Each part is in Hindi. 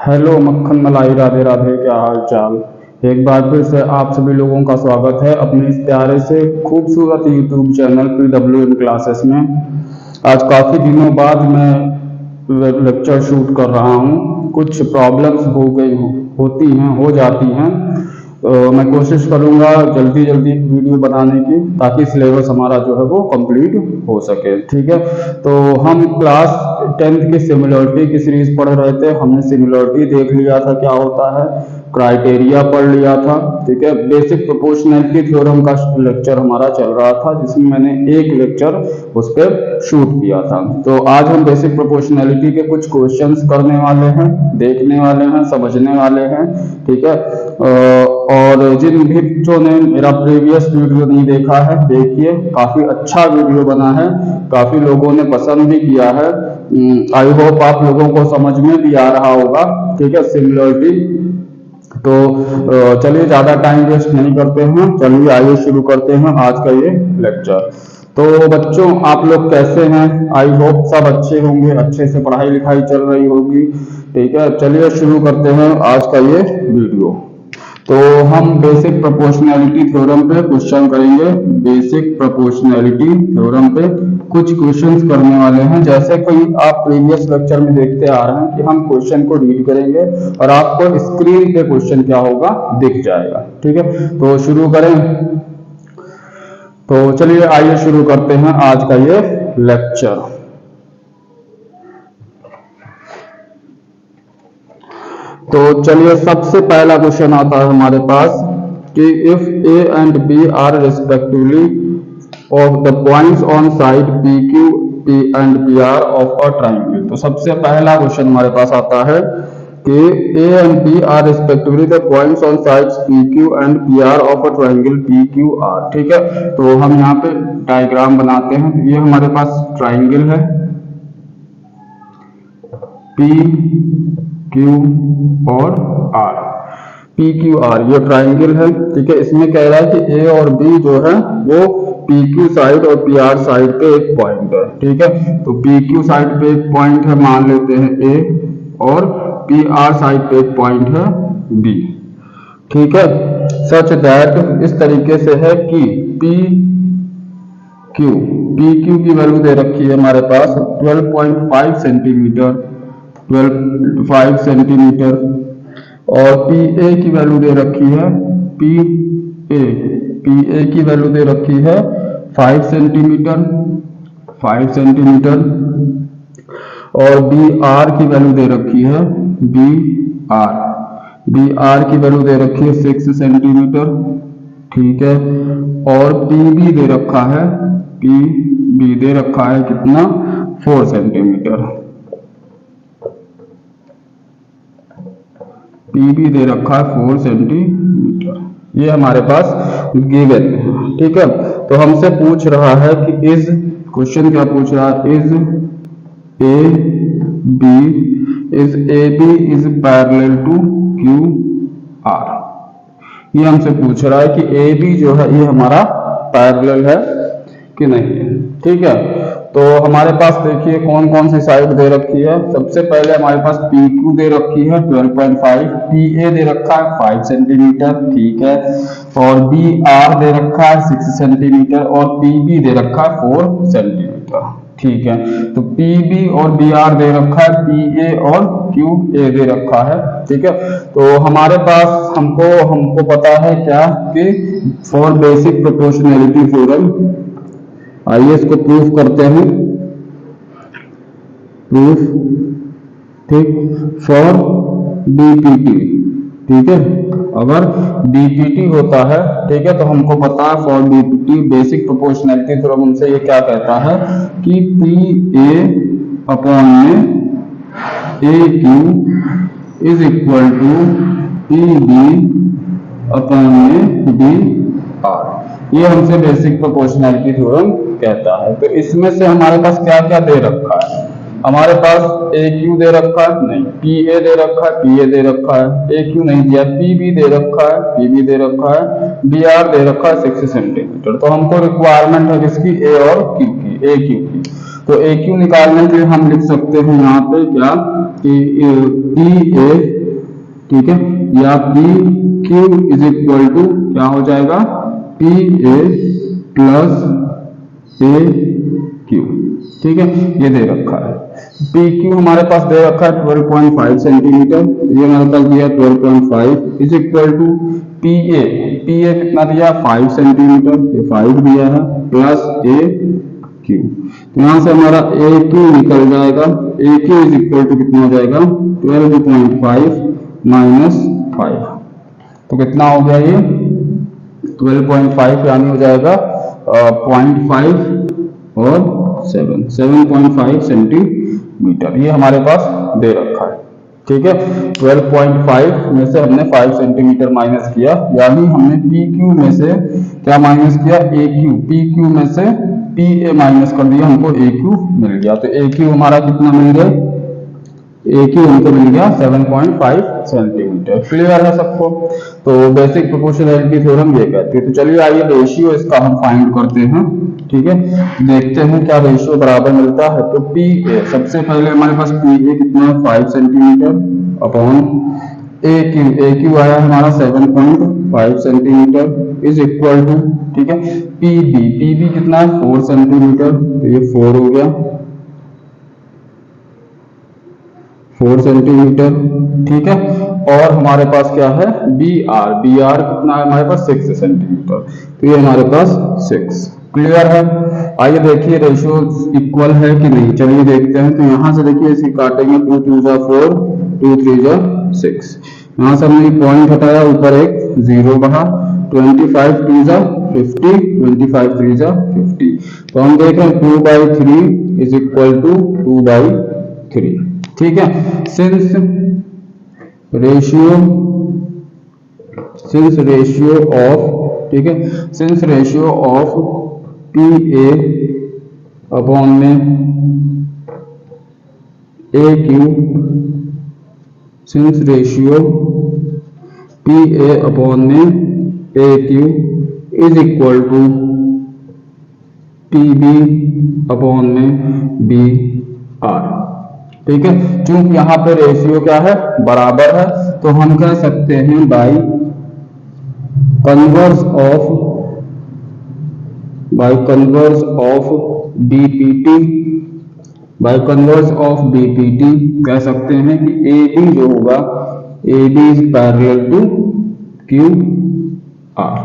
हेलो मक्खन मलाई, राधे राधे, क्या हाल चाल। एक बार फिर से आप सभी लोगों का स्वागत है अपने इस प्यारे से खूबसूरत यूट्यूब चैनल PWM क्लासेस में। आज काफ़ी दिनों बाद मैं लेक्चर शूट कर रहा हूँ। कुछ प्रॉब्लम्स हो जाती हैं। मैं कोशिश करूँगा जल्दी जल्दी वीडियो बनाने की, ताकि सिलेबस हमारा जो है वो कंप्लीट हो सके। ठीक है, तो हम क्लास 10th की सिमिलरिटी की सीरीज पढ़ रहे थे। हमने सिमिलरिटी देख लिया था क्या होता है, क्राइटेरिया पढ़ लिया था। ठीक है, बेसिक प्रोपोर्शनैलिटी थ्योरम का लेक्चर हमारा चल रहा था, जिसमें मैंने एक लेक्चर उस पर शूट किया था। तो आज हम बेसिक प्रोपोर्शनैलिटी के कुछ क्वेश्चंस करने वाले हैं, देखने वाले हैं, समझने वाले हैं। ठीक है, और जिन भी बच्चों ने मेरा प्रीवियस वीडियो नहीं देखा है, देखिए, काफी अच्छा वीडियो बना है, काफी लोगों ने पसंद भी किया है। आई होप आप लोगों को समझ में भी आ रहा होगा। ठीक है, सिमिलरिटी। तो चलिए ज्यादा टाइम वेस्ट नहीं करते हैं, चलिए आइए शुरू करते हैं आज का ये लेक्चर। तो बच्चों, आप लोग कैसे हैं? आई होप सब अच्छे होंगे, अच्छे से पढ़ाई लिखाई चल रही होगी। ठीक है, चलिए शुरू करते हैं आज का ये वीडियो। तो हम बेसिक प्रोपोर्शनैलिटी थ्योरम पे क्वेश्चन करेंगे। बेसिक प्रोपोर्शनैलिटी थ्योरम पे कुछ क्वेश्चंस करने वाले हैं। जैसे कोई आप प्रीवियस लेक्चर में देखते आ रहे हैं कि हम क्वेश्चन को रीड करेंगे और आपको स्क्रीन पे क्वेश्चन क्या होगा दिख जाएगा। ठीक है, तो शुरू करें। तो चलिए आइए शुरू करते हैं आज का ये लेक्चर। तो चलिए, सबसे पहला क्वेश्चन आता है हमारे पास कि if A and B are respectively of the points on side P Q P and P R of a triangle. तो सबसे पहला क्वेश्चन हमारे पास आता है कि A and B are respectively the points on sides P Q and P R of a triangle P Q R. ठीक है, तो हम यहाँ पे डायग्राम बनाते हैं। तो ये हमारे पास ट्राइंगल है पी क्यू और आर, पी क्यू आर ये ट्राइंगल है। ठीक है, इसमें कह रहा है कि ए और बी जो है वो पी क्यू साइड और पी आर साइड पे एक पॉइंट है। ठीक है, तो पी क्यू साइड पे एक पॉइंट है, मान लेते हैं ए, और पी आर साइड पे एक पॉइंट है बी। ठीक है, सच दैट इस तरीके से है कि पी क्यू की वैल्यू दे रखी है हमारे पास 12.5 सेंटीमीटर, 12.5 सेंटीमीटर, और पी ए की वैल्यू दे रखी है पी ए की वैल्यू दे रखी है 5 सेंटीमीटर, 5 सेंटीमीटर, और बी आर की वैल्यू दे रखी है बी आर की वैल्यू दे रखी है 6 सेंटीमीटर। ठीक है, और पी बी दे रखा है कितना, 4 सेंटीमीटर। पी बी दे रखा है 4 सेंटीमीटर, ये हमारे पास गिवन है। ठीक है, तो हमसे पूछ रहा है कि क्वेश्चन क्या पूछ रहा है, is A B is parallel to Q R. ये हमसे पूछ रहा है कि ए बी जो है ये हमारा पैरेलल है कि नहीं है। ठीक है, तो हमारे पास देखिए कौन कौन सी साइड दे रखी है। सबसे पहले हमारे पास पी क्यू दे रखी है 12.5, पी ए दे रखा है 5 सेंटीमीटर। ठीक है, और बी आर दे रखा है 6 सेंटीमीटर, और पी बी दे रखा है 4 सेंटीमीटर। ठीक है, तो पी बी और बी आर दे रखा है, पी ए और क्यू ए दे रखा है। ठीक है, तो हमारे पास हमको पता है क्या कि फॉर बेसिक प्रोपोर्शनैलिटी थ्योरम, आइए इसको प्रूफ करते हैं। प्रूफ, ठीक, फॉर डीपीटी। ठीक है, अगर डीपीटी होता है, ठीक है, तो हमको पता है for DPT basic proportionality theorem हमसे ये क्या कहता है कि पी ए अपॉन में A Q is equal to P B upon में बी आर। ये हमसे बेसिक प्रोपोर्शनैलिटी थ्योरम कहता है। तो इसमें से हमारे पास क्या क्या दे रखा है, हमारे पास ए क्यू दे रखा है, नहीं, पी ए दे रखा है, पी ए दे रखा है, ए क्यू नहीं दिया, पी बी दे रखा है, पी बी दे रखा है, बी आर दे रखा है 6 सेंटीमीटर। तो हमको रिक्वायरमेंट है किसकी, ए और क्यू की, ए क्यू की। तो ए क्यू निकालने के लिए हम लिख सकते हैं यहाँ पे क्या कि पी ए, ठीक है, या P Q is equal to क्या हो जाएगा, P A plus A Q, ठीक है, ये दे रखा है। पी क्यू हमारे पास दे रखा है 12.5 सेंटीमीटर, ये हमारे पास दिया 12.5 is equal to P A कितना दिया 5 सेंटीमीटर, ये 5 दिया है, प्लस ए क्यू, तो यहां से हमारा ए क्यू निकल जाएगा, ए क्यू इज इक्वल टू कितना हो जाएगा 12.5 माइनस 5, तो कितना हो गया ये 12.5 यानी हो जाएगा 0.5 और 7.5 सेंटीमीटर, ये हमारे पास दे रखा है, ठीक है। 12.5 में से हमने 5 सेंटीमीटर माइनस किया, यानी हमने पी क्यू में से क्या माइनस किया, ए क्यू, पी क्यू में से पी ए माइनस कर दिया, हमको ए क्यू मिल गया। तो ए क्यू हमारा कितना मिल गया, ए क्यू हमको मिल गया 7.5 सेंटीमीटर। क्लियर है सबको? तो बेसिक प्रोपोर्शनैलिटी थ्योरम ये कहती है। तो चलिए आइए रेशियो इसका हम फाइंड करते हैं, ठीक है, देखते हैं क्या रेशियो बराबर मिलता है। तो पी ए, सबसे पहले हमारे पास पी ए कितना है 5 सेंटीमीटर अपॉन ए क्यू आया हमारा 7.5 सेंटीमीटर इज इक्वल टू, ठीक है, पी बी कितना है 4 सेंटीमीटर, तो ये 4 हो गया 4 सेंटीमीटर, ठीक है, और हमारे पास क्या है बी आर कितना है हमारे पास 6 सेंटीमीटर, तो ये हमारे पास 6। क्लियर है? आइए देखिए रेशियो इक्वल है कि नहीं, चलिए देखते हैं। तो यहां से देखिए इसे काटेंगे, 2 2 जा 4, 2 3 जा 6, यहां से हमने पॉइंट हटाया, ऊपर एक 0 बना, 25 2 जा 50, 25 3 जा 50, तो हम देख रहे हैं 2/3 इज इक्वल टू 2/3, ठीक है। सिंस रेशियो ऑफ, ठीक है, since ratio of P A upon में A Q, since ratio P A upon में A Q is equal to P B upon में बी आर, ठीक है। चूंकि यहाँ पे रेशियो क्या है बराबर है, तो हम कह सकते हैं by converse of BPT, by converse of BPT कह सकते हैं कि ए बी जो होगा, A B is parallel to Q R.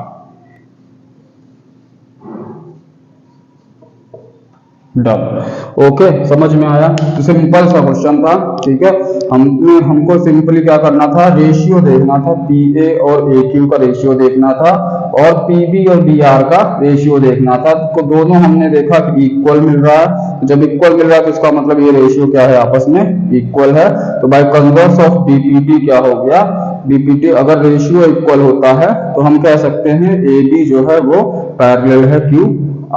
Done, okay, समझ में आया? तो सिंपल सा क्वेश्चन था, ठीक है। हमको सिंपली क्या करना था, रेशियो देखना था, पी ए और ए क्यू का रेशियो देखना था, और पी बी और बी आर का रेशियो देखना था। तो दोनों हमने देखा कि इक्वल मिल रहा है, जब इक्वल मिल रहा है तो इसका मतलब ये रेशियो क्या है, आपस में इक्वल है। तो बाय कन्वर्स ऑफ बीपीटी क्या हो गया, बीपीटी अगर रेशियो इक्वल होता है तो हम कह सकते हैं ए बी जो है वो पैरेलल है क्यू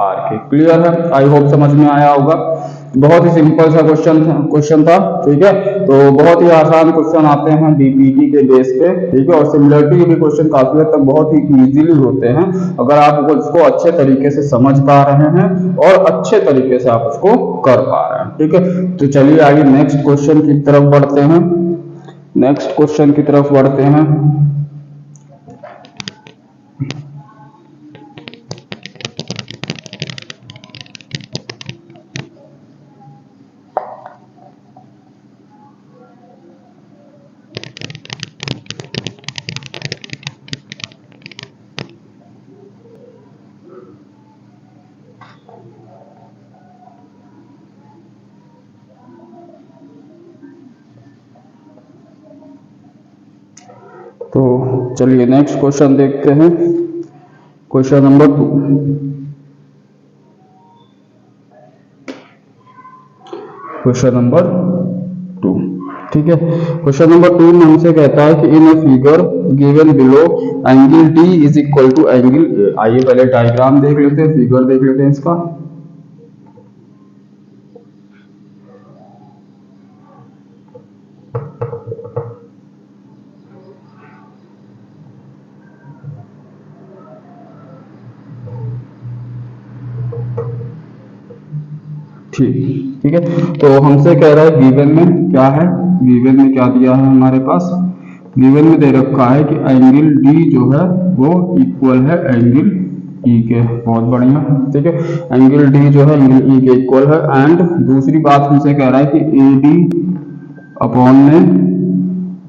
आर के। क्लियर है? आई होप समझ में आया होगा। बहुत ही सिंपल सा क्वेश्चन था, ठीक है। तो बहुत ही आसान क्वेश्चन आते हैं बीपीटी के बेस पे, ठीक है, और सिमिलरिटी के भी क्वेश्चन काफी हद तक बहुत ही इजीली होते हैं अगर आप उसको अच्छे तरीके से समझ पा रहे हैं और अच्छे तरीके से आप उसको कर पा रहे हैं, ठीक है। तो चलिए आगे नेक्स्ट क्वेश्चन की तरफ बढ़ते हैं, नेक्स्ट क्वेश्चन की तरफ बढ़ते हैं। तो चलिए नेक्स्ट क्वेश्चन देखते हैं, क्वेश्चन नंबर 2। क्वेश्चन नंबर 2, ठीक है। क्वेश्चन नंबर 2 में हमसे कहता है कि in a figure given below angle D is equal to angle A. आइए पहले डायग्राम देख लेते हैं, फिगर देख लेते हैं इसका। ठीक है। तो हमसे कह रहा है गिवन में क्या है, गिवन में क्या दिया है हमारे पास, गिवन में दे रखा है कि एंगल डी जो है वो इक्वल है एंगल ई के। बहुत बढ़िया, ठीक है, एंगल डी जो है एंगल ई के इक्वल है। एंड दूसरी बात हमसे कह रहा है कि ए डी अपॉन में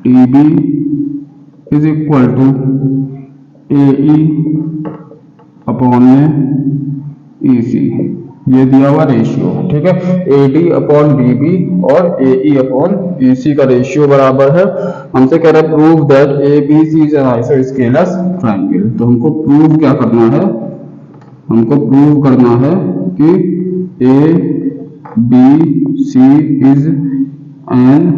D B is equal to A E upon में ई सी, ये दिया हुआ रेशियो, ठीक है। A D upon D B और ए ई अपॉन ई सी का रेशियो बराबर है। हमसे कह रहा है prove that A B C is an isosceles triangle. तो हमको प्रूव क्या करना है, हमको प्रूव करना है कि A B C is an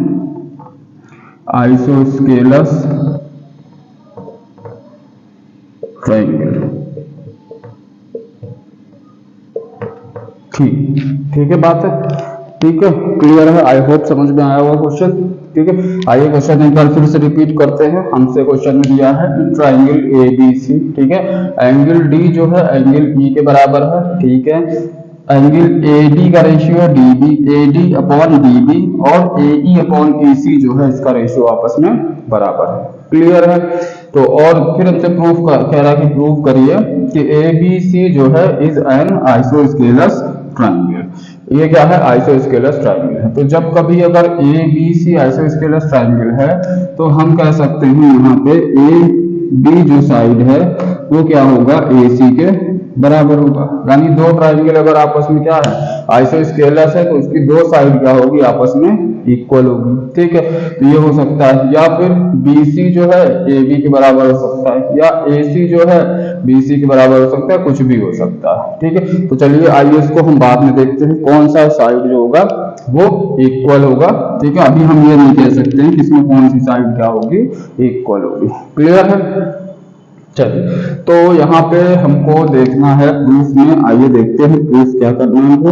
isosceles triangle. ठीक है, बात है, ठीक है, क्लियर है। आई होप समझ में आया हुआ क्वेश्चन, ठीक है। आइए क्वेश्चन एक बार फिर से रिपीट करते हैं। हमसे क्वेश्चन में दिया है ट्राइंगल ए बी सी, ठीक है। एंगल डी जो है एंगल ई के बराबर है, ठीक है। एंगल ए डी का रेशियो है D B, A D upon D B और ए ई अपॉन ई सी जो है इसका रेशियो आपस में बराबर है, क्लियर है। तो और फिर हमसे प्रूफ कह रहा है कि प्रूव करिए कि ए बी सी जो है इज एन आइसोस्केलस ट्रायंगल। ये क्या है, आइसोस्केलस ट्रायंगल है। तो जब कभी अगर A B C isosceles triangle है तो हम कह सकते हैं यहाँ पे ए बी जो साइड है वो क्या होगा, ए सी के बराबर होगा। यानी दो ट्रायंगल अगर आपस में क्या है, आइसोस्केलस है, तो उसकी दो साइड क्या होगी, आपस में इक्वल होगी, ठीक है। तो ये हो सकता है, या फिर BC जो है AB के बराबर हो सकता है, या AC जो है BC के बराबर हो सकता है, कुछ भी हो सकता है, ठीक है। तो चलिए आइए इसको हम बाद में देखते हैं कौन सा साइड जो होगा वो इक्वल होगा, ठीक है। अभी हम ये नहीं कह सकते हैं कि इसमें कौन सी साइड क्या होगी, इक्वल होगी, क्लियर है। चलिए, तो यहाँ पे हमको देखना है प्रूफ में, आइए देखते हैं प्रूफ क्या करना है हमको।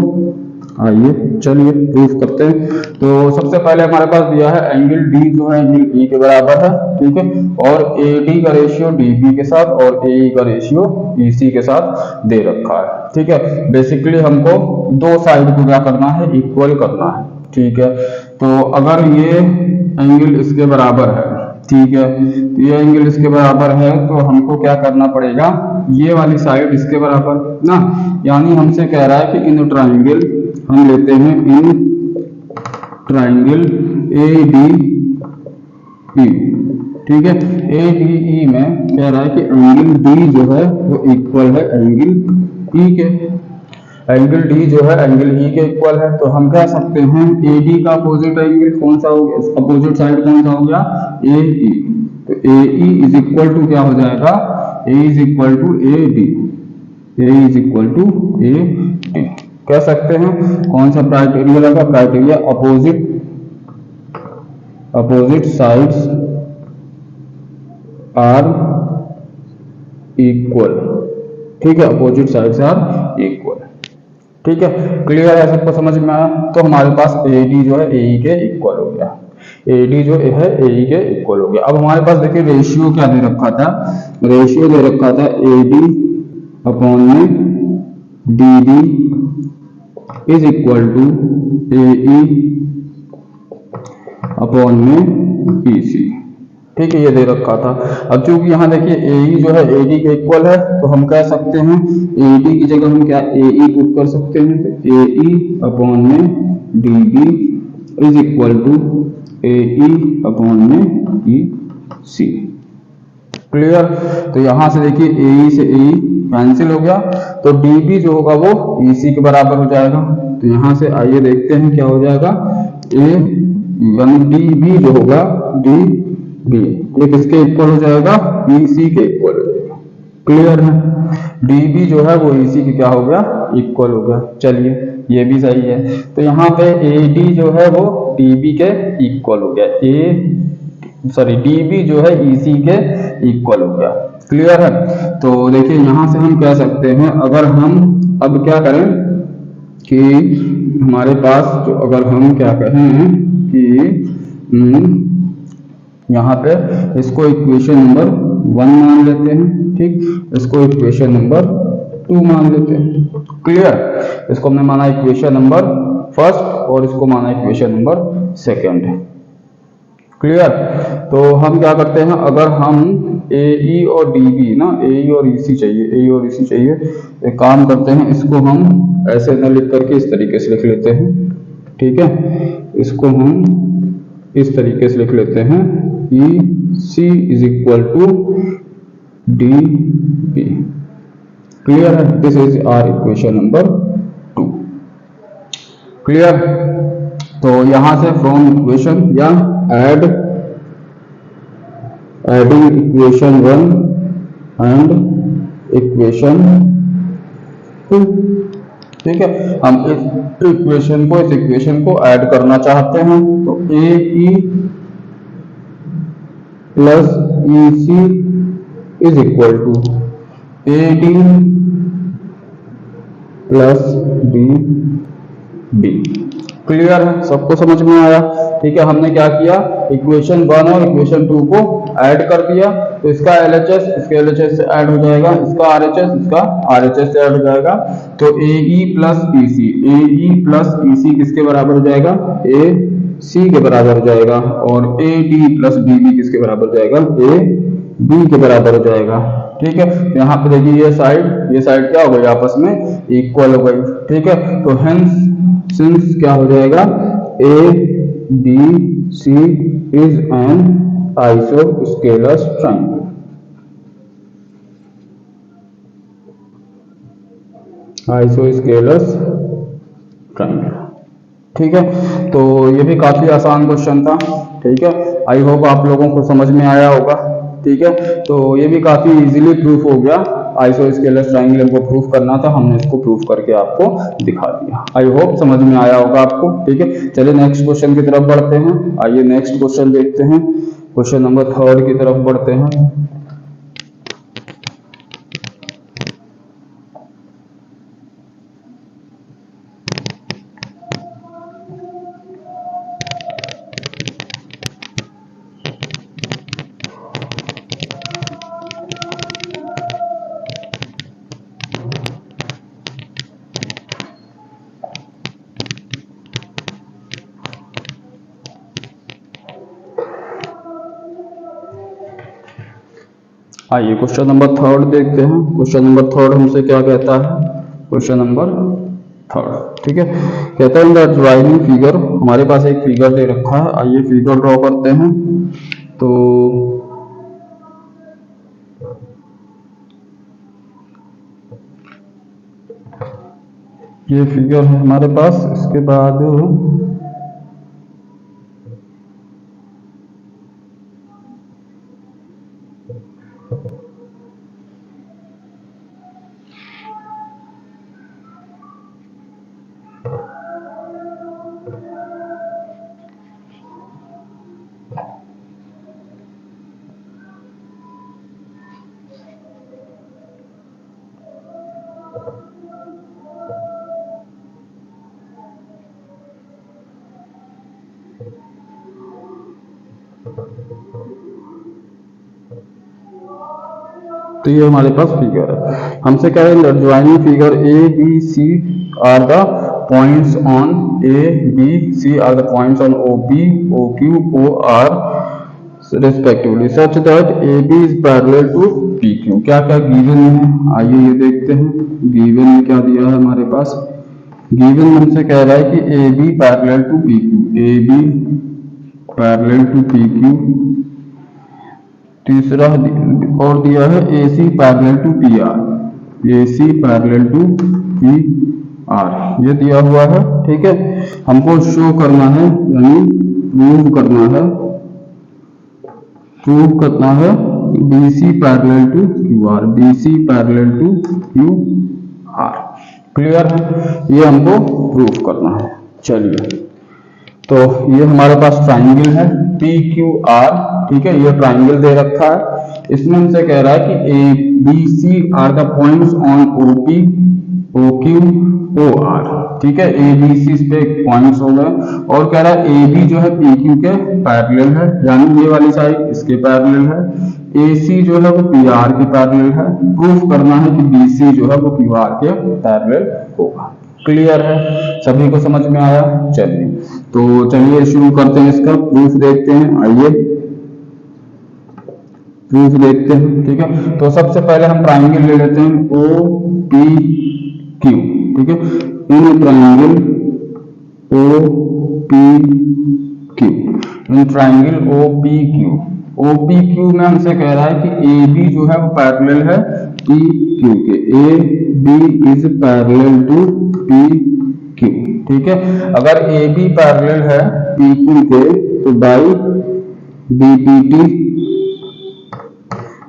आइए चलिए प्रूफ करते हैं। तो सबसे पहले हमारे पास दिया है एंगल डी जो है एंगल ई के बराबर है, ठीक है, और ए डी का रेशियो डी बी के साथ और ए ई का रेशियो ई सी के साथ दे रखा है, ठीक है। बेसिकली हमको दो साइड को क्या करना है, इक्वल करना है, ठीक है। तो अगर ये एंगल इसके बराबर है, ठीक है, तो ये एंगल इसके बराबर है, तो हमको क्या करना पड़ेगा, ये वाली साइड इसके बराबर ना। यानी हमसे कह रहा है कि इन ट्राइंगल हम लेते हैं, इन ट्राइंगल ए डी ई, ठीक है। ए डी ई में कह रहा है कि एंगल डी जो है वो इक्वल है एंगल ई के। एंगल डी जो है एंगल ई के इक्वल है, तो हम कह सकते हैं ए डी का अपोजिट एंगल कौन सा हो गया, अपोजिट साइड कौन सा हो गया, ए ई। तो A E is equal to क्या हो जाएगा, A is equal to A D, A is equal to A D. कह सकते हैं कौन सा क्राइटेरिया लगा, criteria opposite sides are equal, ठीक है, अपोजिट साइड्स आर इक्वल, ठीक है, क्लियर है, सबको समझ में आया। तो हमारे पास ए डी जो है ए ई के इक्वल हो गया, ए डी जो है ए ई के इक्वल हो गया। अब हमारे पास देखिए रेशियो क्या दे रखा था, रेशियो दे रखा था ए डी अपॉन में D B is equal to A E upon में ई सी, ठीक है, ये दे रखा था। अब चूंकि यहाँ देखिए ए ई जो है ए डी के इक्वल है, तो हम कह सकते हैं ए डी की जगह हम क्या ए ई पुट कर सकते हैं, तो ए ई अपॉन में D B is equal to A E upon में ई सी, क्लियर। तो यहाँ से देखिए ए ई से ए ई कैंसिल हो गया, तो डी बी जो होगा वो ई सी के बराबर हो जाएगा। तो यहाँ से आइए देखते हैं क्या हो जाएगा, ए यानी डी बी जो होगा डी बी ये किसके इक्वल हो जाएगा, ई सी के इक्वल हो जाएगा, क्लियर है। डी बी जो है वो ई सी के क्या हो गया, इक्वल हो गया। चलिए ये भी सही है। तो यहाँ पे ए डी जो है वो डी बी के इक्वल हो गया, डी बी जो है ई सी के इक्वल हो गया, क्लियर है। तो देखिए यहाँ से हम कह सकते हैं, अगर हम अब क्या करें कि हमारे पास जो अगर हम क्या कहें कि यहाँ पे इसको इक्वेशन नंबर 1 मान लेते हैं, ठीक, इसको इक्वेशन नंबर 2 मान लेते हैं। क्लियर, इसको हमने माना इक्वेशन नंबर फर्स्ट और इसको माना इक्वेशन नंबर सेकंड। क्लियर, तो हम क्या करते हैं, अगर हम AE और DB ना, AE और EC चाहिए, AE और EC चाहिए, एक काम करते हैं, इसको हम ऐसे न लिख करके इस तरीके से लिख लेते हैं। ठीक है, इसको हम इस तरीके से लिख लेते हैं, EC is equal to DB। Clear है, this is our equation number 2। Clear, तो यहां से फ्रॉम इक्वेशन या एडिंग इक्वेशन 1 एंड इक्वेशन 2। ठीक है, हम इस इक्वेशन को ऐड करना चाहते हैं, तो AE plus EC is equal to AD plus DB। Clear है, सबको समझ में आया। ठीक है, हमने क्या किया, इक्वेशन 1 और इक्वेशन 2 को ऐड कर दिया, तो इसका LHS इसके LHS से ऐड हो जाएगा, इसका RHS इसका RHS से ऐड हो जाएगा, तो AE प्लस EC किसके बराबर हो जाएगा, AC के बराबर हो जाएगा, और AD प्लस BB किसके बराबर हो जाएगा, AB के बराबर हो जाएगा। ठीक है, यहाँ पे देखिए ये साइड क्या हो गई, आपस में इक्वल हो गई। ठीक है, तो हेंस सिंस क्या हो जाएगा, ABC is an isosceles triangle. Isosceles triangle. ठीक है, तो ये भी काफी आसान क्वेश्चन था। ठीक है, आई होप आप लोगों को समझ में आया होगा। ठीक है, तो ये भी काफी इजीली प्रूफ हो गया। आइसोस्केलस ट्रायंगल हमको प्रूफ करना था, हमने इसको प्रूफ करके आपको दिखा दिया। आई होप समझ में आया होगा आपको। ठीक है, चलिए नेक्स्ट क्वेश्चन की तरफ बढ़ते हैं। आइए नेक्स्ट क्वेश्चन देखते हैं, क्वेश्चन नंबर 3 की तरफ बढ़ते हैं। आइए क्वेश्चन नंबर 3 देखते हैं। क्वेश्चन नंबर 3 हमसे क्या कहता है, क्वेश्चन नंबर 3। ठीक है, कहता है इन द ड्राइंग फिगर, हमारे पास एक फिगर दे रखा है। आइए फिगर ड्रॉ करते हैं। तो ये फिगर है हमारे पास, इसके बाद तो ये हमारे पास फिगर है। हमसे क्या है, joining figure ABC are the points on ABC are the points on OP, OQ, OR respectively such that AB is parallel to PQ। क्या क्या गिवन है, आइए ये देखते हैं। गिवन में क्या दिया है हमारे पास, गिवन हमसे कह रहा है कि AB parallel to PQ, AB parallel to PQ। तीसरा और दिया है AC parallel to PR, AC parallel to PR, ये दिया हुआ है। ठीक है, हमको शो करना है, यानी प्रूव करना है BC parallel to QR, BC parallel to QR। Clear है, ये हमको प्रूव करना है। चलिए, तो ये हमारे पास ट्राइंगल है PQR। ठीक है, ये ट्राइंगल दे रखा है। इसमें हमसे कह रहा है कि ABC are the points on OP, OQ, OR। ठीक है, ABC पे पॉइंट्स हो गए, और कह रहा है AB जो है PQ के पैरेलल है, यानी ये वाली साइड इसके पैरेलल है, AC जो है वो PR के पैरेलल है, प्रूफ करना है कि BC जो है वो QR के पैरेलल होगा। क्लियर है, सभी को समझ में आया? चलिए तो चलिए शुरू करते हैं, इसका प्रूफ देखते हैं। आइए प्रूफ देखते हैं, ठीक है। तो सबसे पहले हम ट्राइंगल ले लेते हैं OPQ, ठीक है। In triangle OPQ, in triangle OPQ में हमसे कह रहा है कि AB जो है वो पैरेलल है PQ के, AB is parallel to PQ, ठीक है। अगर AB पैरेलल है PQ के तो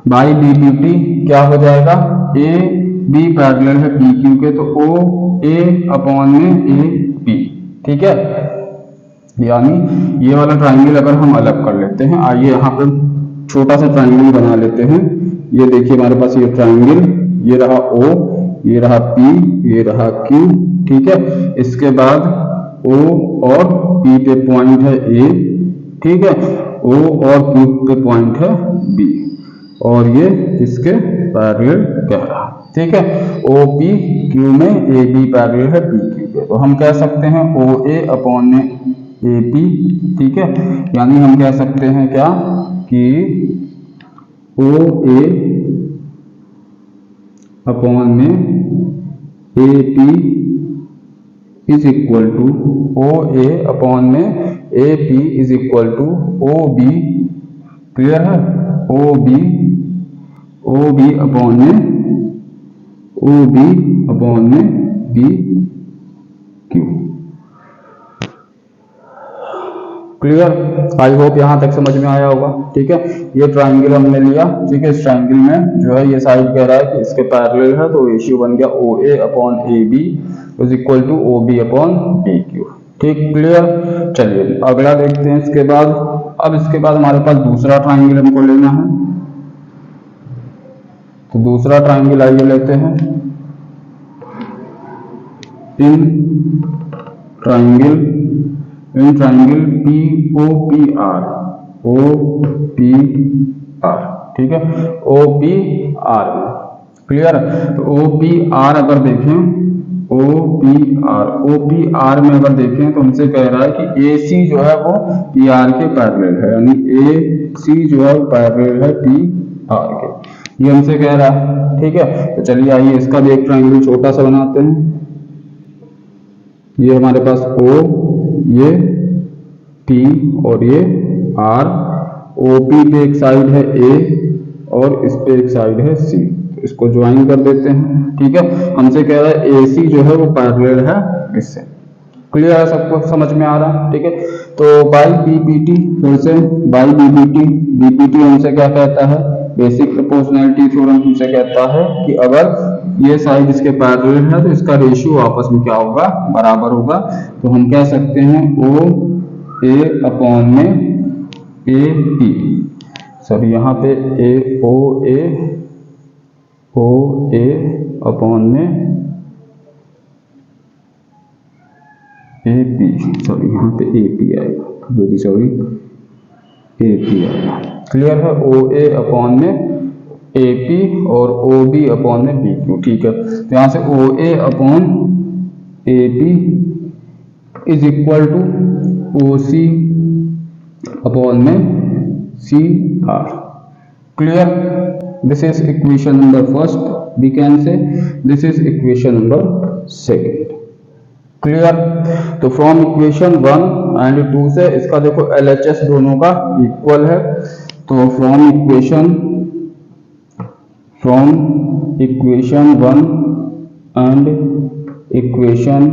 बाई BPT क्या हो जाएगा, AB पैरेलल है PQ के तो OA अपॉन में AP, ठीक है। यानी ये वाला ट्राइंगल अगर हम अलग कर लेते हैं, आइए यहाँ पर छोटा सा ट्राइंगल बना लेते हैं। ये देखिए हमारे पास ये ट्राइंगल, ये रहा O, ये रहा P, ये रहा Q, ठीक है। इसके बाद O और P पे पॉइंट है A, ठीक है। O और Q पे पॉइंट है B, और ये इसके पैरेलल कह रहा, ठीक है। OPQ में AB पैरेलल है PQ के, तो हम कह सकते हैं OA अपॉन में AP, ठीक है। यानी हम कह सकते हैं क्या कि OA अपॉन में AP is equal to OA upon में AP is equal to OB, clear है। OB अपॉन में BQ, क्लियर। आई होप यहां तक समझ में आया होगा, ठीक है। ये ट्राइंगल हमने लिया, ठीक है। इस ट्राइंगल में जो है ये साइड कह रहा है कि इसके पैरेलल है, तो रेशियो बन गया OA upon AB is equal to OB upon BQ, ठीक, क्लियर। चलिए अगला देखते हैं इसके बाद। अब इसके बाद हमारे पास दूसरा ट्राइंगल हमको लेना है, तो दूसरा ट्राइंगल आइए लेते हैं। इन ट्राइंगल POPR, ठीक है। OPR, clear. तो OPR अगर देखें, OPR में अगर देखें तो हमसे कह रहा है कि AC जो है वो PR के पैरेलल है, यानी AC जो है पैरेलल है PR के, ये हमसे कह रहा है, ठीक है। तो चलिए आइए इसका भी एक ट्राइंगल छोटा सा बनाते हैं। ये हमारे पास O, ये P और ये R, OP पे एक साइड है A और इस पे एक साइड है C, तो इसको ज्वाइन कर देते हैं, ठीक है। हमसे कह रहा है AC जो है वो पैरेलल है इससे, क्लियर है, सबको समझ में आ रहा है, ठीक है। तो बाई BPT, फिर से बाई BPT हमसे क्या कहता है, बेसिक प्रोपोर्शनैलिटी थ्योरम हमसे कहता है कि अगर ये साइड इसके पैरेलल है तो इसका रेशियो आपस में क्या होगा, बराबर होगा। तो हम कह सकते हैं OA अपॉन में AP, सॉरी यहाँ पे OA अपॉन में AP, सॉरी यहाँ पे AP आएगा, सॉरी AP आएगा, क्लियर है। OA अपॉन में AP और OB अपॉन में PQ, ठीक है। तो यहाँ से OA upon AP is equal to OC upon में CR, clear. This is equation number first, we can say this is equation number second, clear. तो फ्रॉम इक्वेशन 1 एंड 2 से इसका देखो LHS दोनों का इक्वल है, तो from equation 1 and equation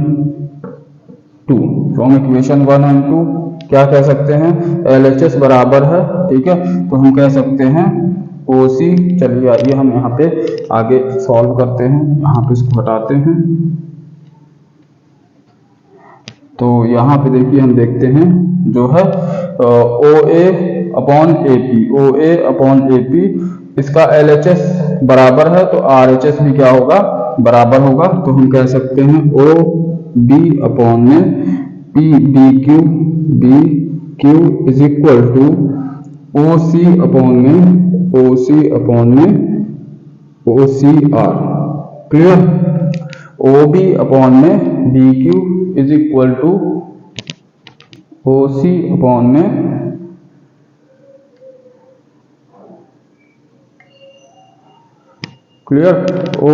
2, from equation 1 and 2 क्या कह सकते हैं, LHS बराबर है, ठीक है। तो हम कह सकते हैं OC, चलिए आइए हम यहाँ पे आगे सॉल्व करते हैं, यहाँ पे इसको हटाते हैं। तो यहाँ पे देखिए हम देखते हैं जो है OA अपॉन AP, इसका LHS बराबर है तो RHS भी क्या होगा, बराबर होगा। तो हम कह सकते हैं OB अपॉन में BQ is equal to O C upon में O C R. Clear. O B upon में B Q is equal to O C upon में क्लियर, ओ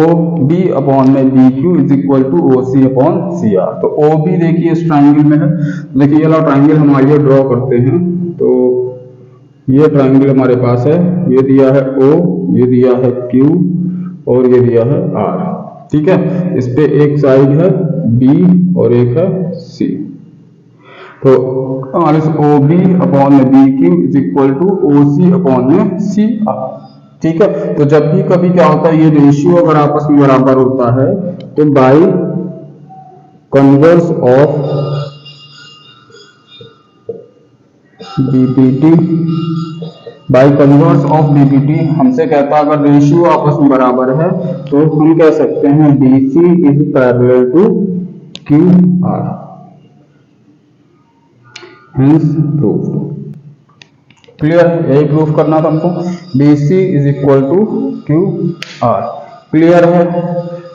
बी अपॉन में B Q is equal to O C upon C R. तो ओ बी देखिए इस ट्राइंगल में है। देखिए ये वाला ट्राइंगल हम आइए ड्रॉ करते हैं। तो ये ट्राइंगल हमारे पास है, ये दिया है O, ये दिया है Q और ये दिया है R। ठीक है, इस पे एक साइड है B और एक है C। तो हमारे ओ बी अपॉन में B Q is equal to O C upon में सी आर। ठीक है, तो जब भी कभी क्या होता है, ये रेशियो अगर आपस में बराबर होता है तो by converse of BPT, by converse of BPT हमसे कहता है अगर रेशियो आपस में बराबर है तो हम कह सकते हैं BC is parallel to QR। Hence proved. Clear, यही प्रूफ करना था हमको, BC is equal to QR। Clear है।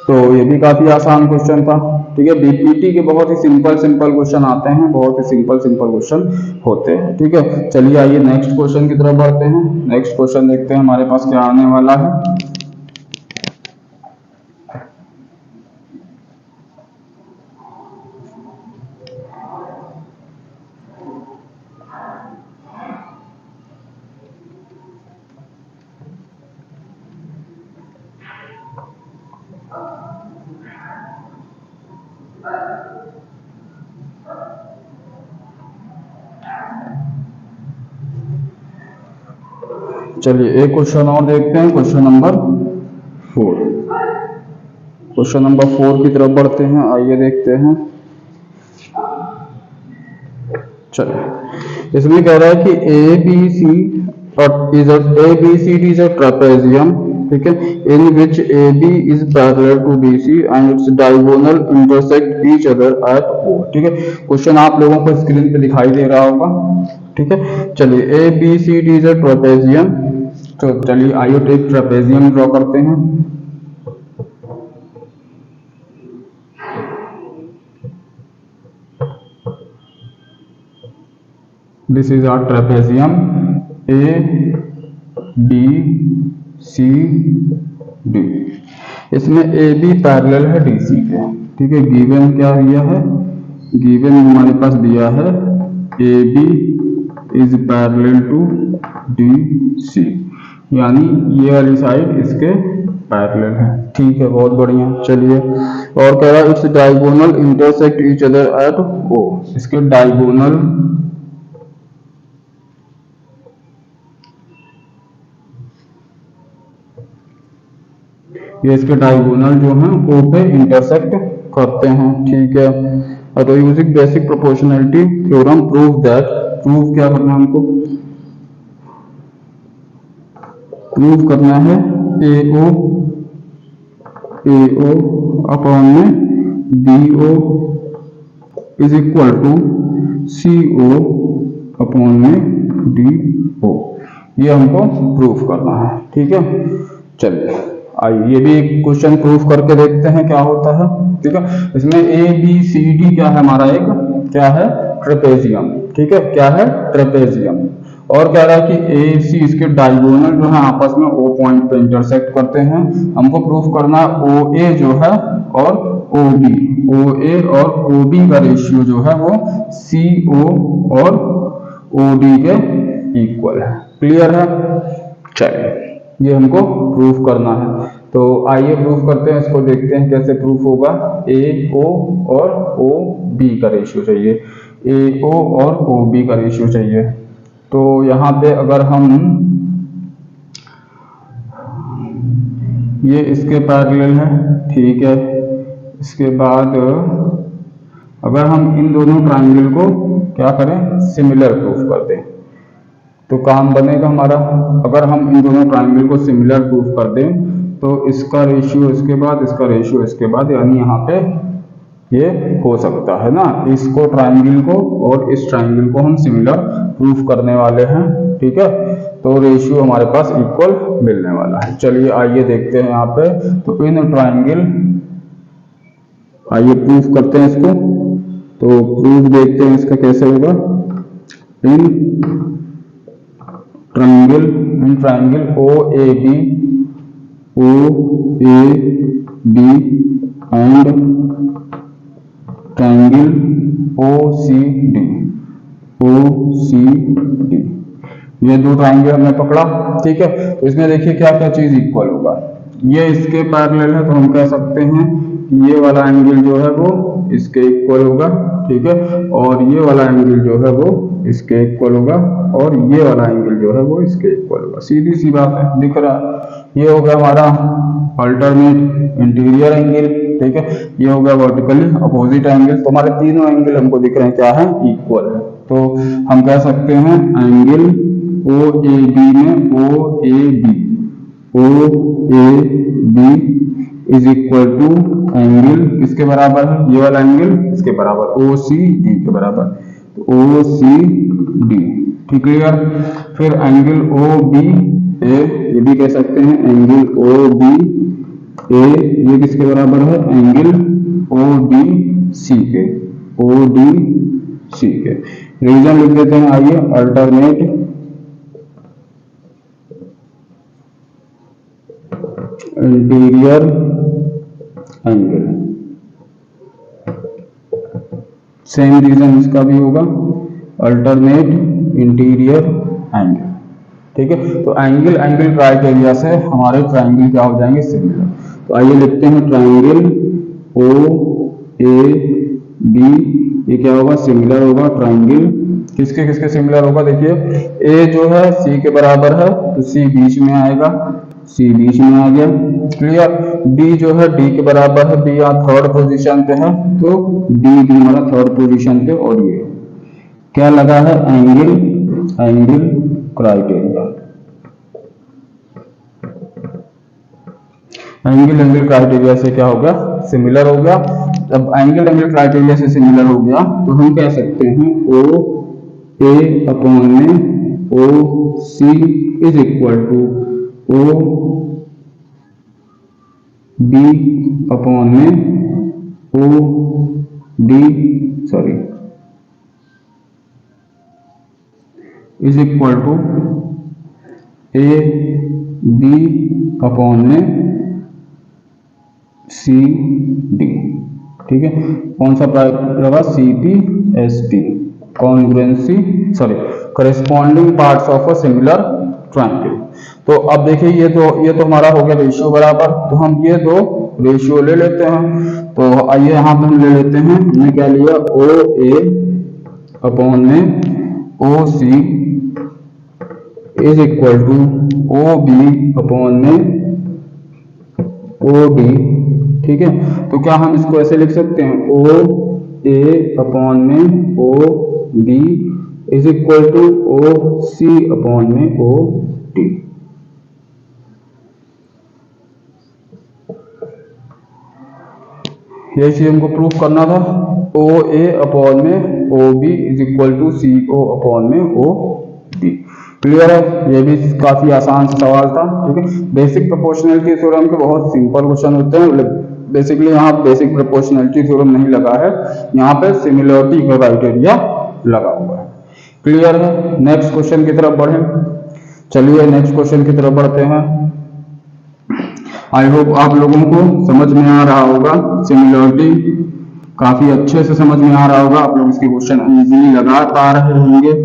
तो ये भी काफी आसान क्वेश्चन था। ठीक है, बीपीटी के बहुत ही सिंपल क्वेश्चन आते हैं, बहुत ही सिंपल क्वेश्चन होते हैं। ठीक है, चलिए आइए नेक्स्ट क्वेश्चन की तरफ बढ़ते हैं। नेक्स्ट क्वेश्चन देखते हैं हमारे पास क्या आने वाला है। चलिए एक क्वेश्चन और देखते हैं, क्वेश्चन नंबर 4। क्वेश्चन नंबर 4 की तरफ बढ़ते हैं, आइए देखते हैं। चलिए, इसमें कह रहा है कि ABCD इज अ ट्रेपेजियम, ठीक है, in which AB is parallel to BC and its diagonal intersect each other at O। ठीक है, क्वेश्चन आप लोगों को स्क्रीन पे दिखाई दे रहा होगा। ठीक है, चलिए ABCD इज अ ट्रेपेजियम। तो चलिए आइए एक ट्रेपेजियम ड्रॉ करते हैं। This is our trapezium ABCD। इसमें AB पैरेलल है DC के। ठीक है, गिवन क्या दिया है, गिवन हमारे पास दिया है AB is parallel to DC, यानी ये वाली साइड इसके पैरेलल है। ठीक है, बहुत बढ़िया। चलिए, और कह रहा है it's diagonal intersect each other at O। इसके डायगोनल ये इसके डायगोनल जो हैं O पे इंटरसेक्ट करते हैं। ठीक है, तो using basic proportionality theorem prove that, prove क्या करना है हमको, प्रूव करना है AO अपॉन में BO is equal to CO upon में DO। ये हमको प्रूफ करना है। ठीक है, चलिए आइए ये भी एक क्वेश्चन प्रूफ करके देखते हैं क्या होता है। ठीक है, इसमें ABCD क्या है, हमारा एक क्या है, ट्रेपेजियम। ठीक है, क्या है, ट्रेपेजियम। और कह रहा है कि AC इसके डायगोनल जो है आपस में O पॉइंट पे इंटरसेक्ट करते हैं। हमको प्रूफ करना है OA जो है और OA और OB का रेशियो जो है वो CO और OD के इक्वल है। क्लियर है। चलिए, ये हमको प्रूफ करना है, तो आइए प्रूफ करते हैं। इसको देखते हैं कैसे प्रूफ होगा। AO और OB का रेशियो चाहिए, AO और OB का रेशियो चाहिए। तो यहाँ पे अगर हम ये इसके पैरेलल है, ठीक है, इसके बाद अगर हम इन दोनों ट्रायंगल को क्या करें, सिमिलर प्रूफ कर दें तो काम बनेगा हमारा। अगर हम इन दोनों ट्रायंगल को सिमिलर प्रूफ कर दें तो इसका रेशियो इसके बाद, इसका रेशियो इसके बाद, यानी यहाँ पे ये हो सकता है ना, इसको ट्रायंगल को और इस ट्रायंगल को हम सिमिलर प्रूफ करने वाले हैं। ठीक है, तो रेशियो हमारे पास इक्वल मिलने वाला है। चलिए आइए देखते हैं यहाँ पे। तो इन ट्राइंगल, आइए प्रूफ करते हैं इसको। तो प्रूफ देखते हैं इसका कैसे होगा। In triangle O A B and triangle O C D, ये दो ट्राइंगल हमने पकड़ा, ठीक है। तो इसमें देखिए क्या क्या चीज इक्वल होगा। ये इसके पैरेलल है, तो हम कह सकते हैं कि ये वाला एंगल जो है वो इसके इक्वल होगा, ठीक है। और ये वाला एंगल जो है वो इसके इक्वल होगा, और ये वाला एंगल जो है वो इसके इक्वल होगा। सीधी सी बात है, दिख रहा है। ये हो गया हमारा अल्टरनेट इंटीरियर एंगल, ठीक है। ये हो गया वर्टिकली अपोजिट एंगल। तो हमारे तीनों एंगल हमको दिख रहे हैं क्या है, इक्वल है। तो हम कह सकते हैं एंगल ओ ए बी में O A B is equal to angle किसके बराबर है, ये वाला एंगल इसके बराबर, ओ सी डी के बराबर, तो ओ सी डी, ठीक है। फिर एंगल ओ बी ए, ये भी कह सकते हैं एंगल ओ बी ए, ये किसके बराबर है, एंगल ओ डी सी के, ओ डी सी के। रीजन लिख देते हैं, आइए, alternate interior angle. Same reason इसका भी होगा, अल्टरनेट इंटीरियर एंगल, ठीक है। तो एंगल क्राइटेरिया से हमारे ट्राइंगल क्या हो जाएंगे, सिमिलर। तो आइए लिखते हैं ट्राइंगल ओ ए बी, ये क्या होगा, सिमिलर होगा। ट्राइंगल किसके किसके सिमिलर होगा, देखिए ए जो है सी के बराबर है, तो सी बीच में आएगा, सी बीच में आ गया, क्लियर। बी जो है डी के बराबर है, बी यहाँ थर्ड पोजीशन पे है, तो डी भी हमारा थर्ड पोजीशन पे। और ये क्या लगा है, एंगल क्राइटेरिया, एंगल क्राइटेरिया से क्या हो गया, सिमिलर हो गया। जब एंगल क्राइटेरिया से सिमिलर हो गया, तो हम कह सकते हैं ओ ए अपॉन में O C is equal to O B upon में O D, sorry, is equal to A B upon में सी डी, ठीक है। कौन सा लगा, C T S T, congruency, sorry, corresponding parts of a similar triangle. तो अब देखिए ये तो हमारा हो गया रेशियो बराबर, तो हम ये दो रेशियो ले लेते हैं। तो आइए यहाँ पे हम ले लेते हैं, हमने क्या लिया, ओ ए अपॉन में O C is equal to O B upon में ओ डी, ठीक है। तो क्या हम इसको ऐसे लिख सकते हैं, ओ ए अपॉन में O B is equal to O C upon में ओ डी। यही चीज हमको प्रूफ करना था। ओ ए अपॉन में O B is equal to C O upon में ओ डी, क्लियर है। ये भी काफी आसान सवाल था, ठीक है। बेसिक प्रोपोर्शनलिटी थ्योरम के बहुत सिंपल क्वेश्चन होते हैं। बेसिकली यहाँ बेसिक प्रोपोर्शनलिटी थ्योरम नहीं लगा है, यहाँ पे सिमिलरिटी का क्राइटेरिया लगा हुआ है, क्लियर है। नेक्स्ट क्वेश्चन की तरफ बढ़े, चलिए नेक्स्ट क्वेश्चन की तरफ बढ़ते हैं। आई होप आप लोगों को समझ में आ रहा होगा, सिमिलरिटी काफी अच्छे से समझ में आ रहा होगा, आप लोग इसके क्वेश्चन इजीली लगा पा रहे होंगे।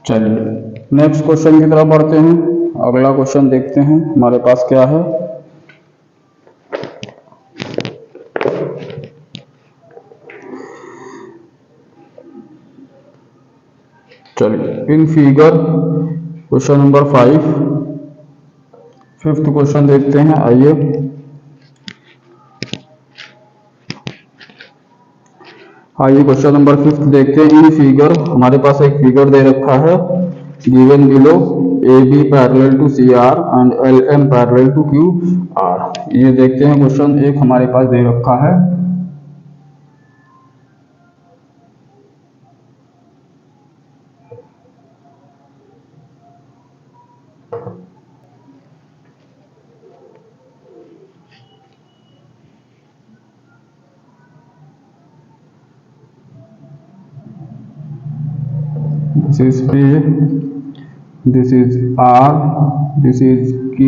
चलिए नेक्स्ट क्वेश्चन की तरफ बढ़ते हैं। अगला क्वेश्चन देखते हैं हमारे पास क्या है। चलिए in figure question number 5, fifth question देखते हैं। आइए क्वेश्चन नंबर 5 देखते हैं। इन फिगर हमारे पास एक फिगर दे रखा है, given below A B parallel to C R and L M parallel to Q R. ये देखते हैं क्वेश्चन एक हमारे पास दे रखा है। This is A, this is R, this is Q,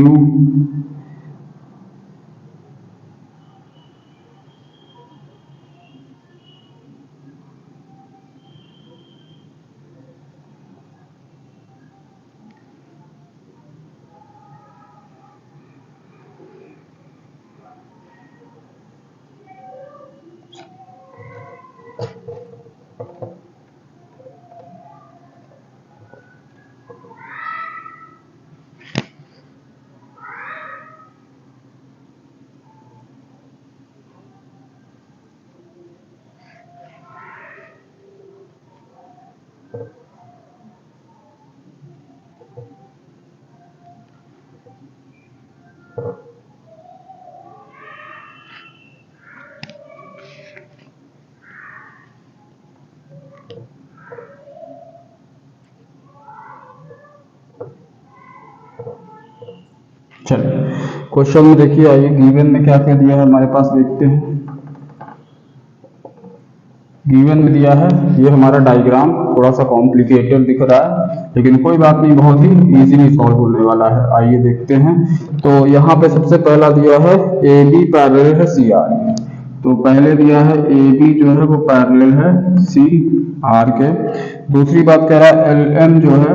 चलिए क्वेश्चन में देखिए, आइए गिवन में क्या क्या दिया है हमारे पास, देखते हैं। गिवन में दिया है, ये हमारा डायग्राम थोड़ा सा कॉम्प्लिकेटेड दिख रहा है, लेकिन कोई बात नहीं, बहुत ही इजीली सॉल्व होने वाला है। आइए देखते हैं। तो यहाँ पे सबसे पहला दिया है ए बी पैरेलल है सी आर। तो पहले दिया है ए बी जो है वो पैरेलल है सी आर के। दूसरी बात कह रहा है एल एम जो है,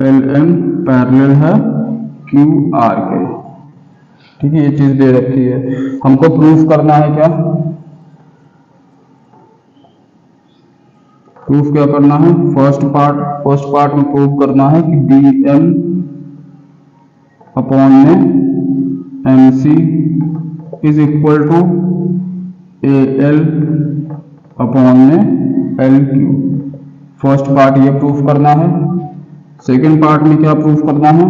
एल एम पैरेलल है क्यू आर के। ठीक है, ये चीज दे रखी है, हमको प्रूफ करना है। क्या प्रूफ क्या करना है? फर्स्ट पार्ट में प्रूफ करना है कि बी एम अपॉन में M C is equal to A L upon में एल क्यू। फर्स्ट पार्ट ये प्रूफ करना है। सेकेंड पार्ट में क्या प्रूफ करना है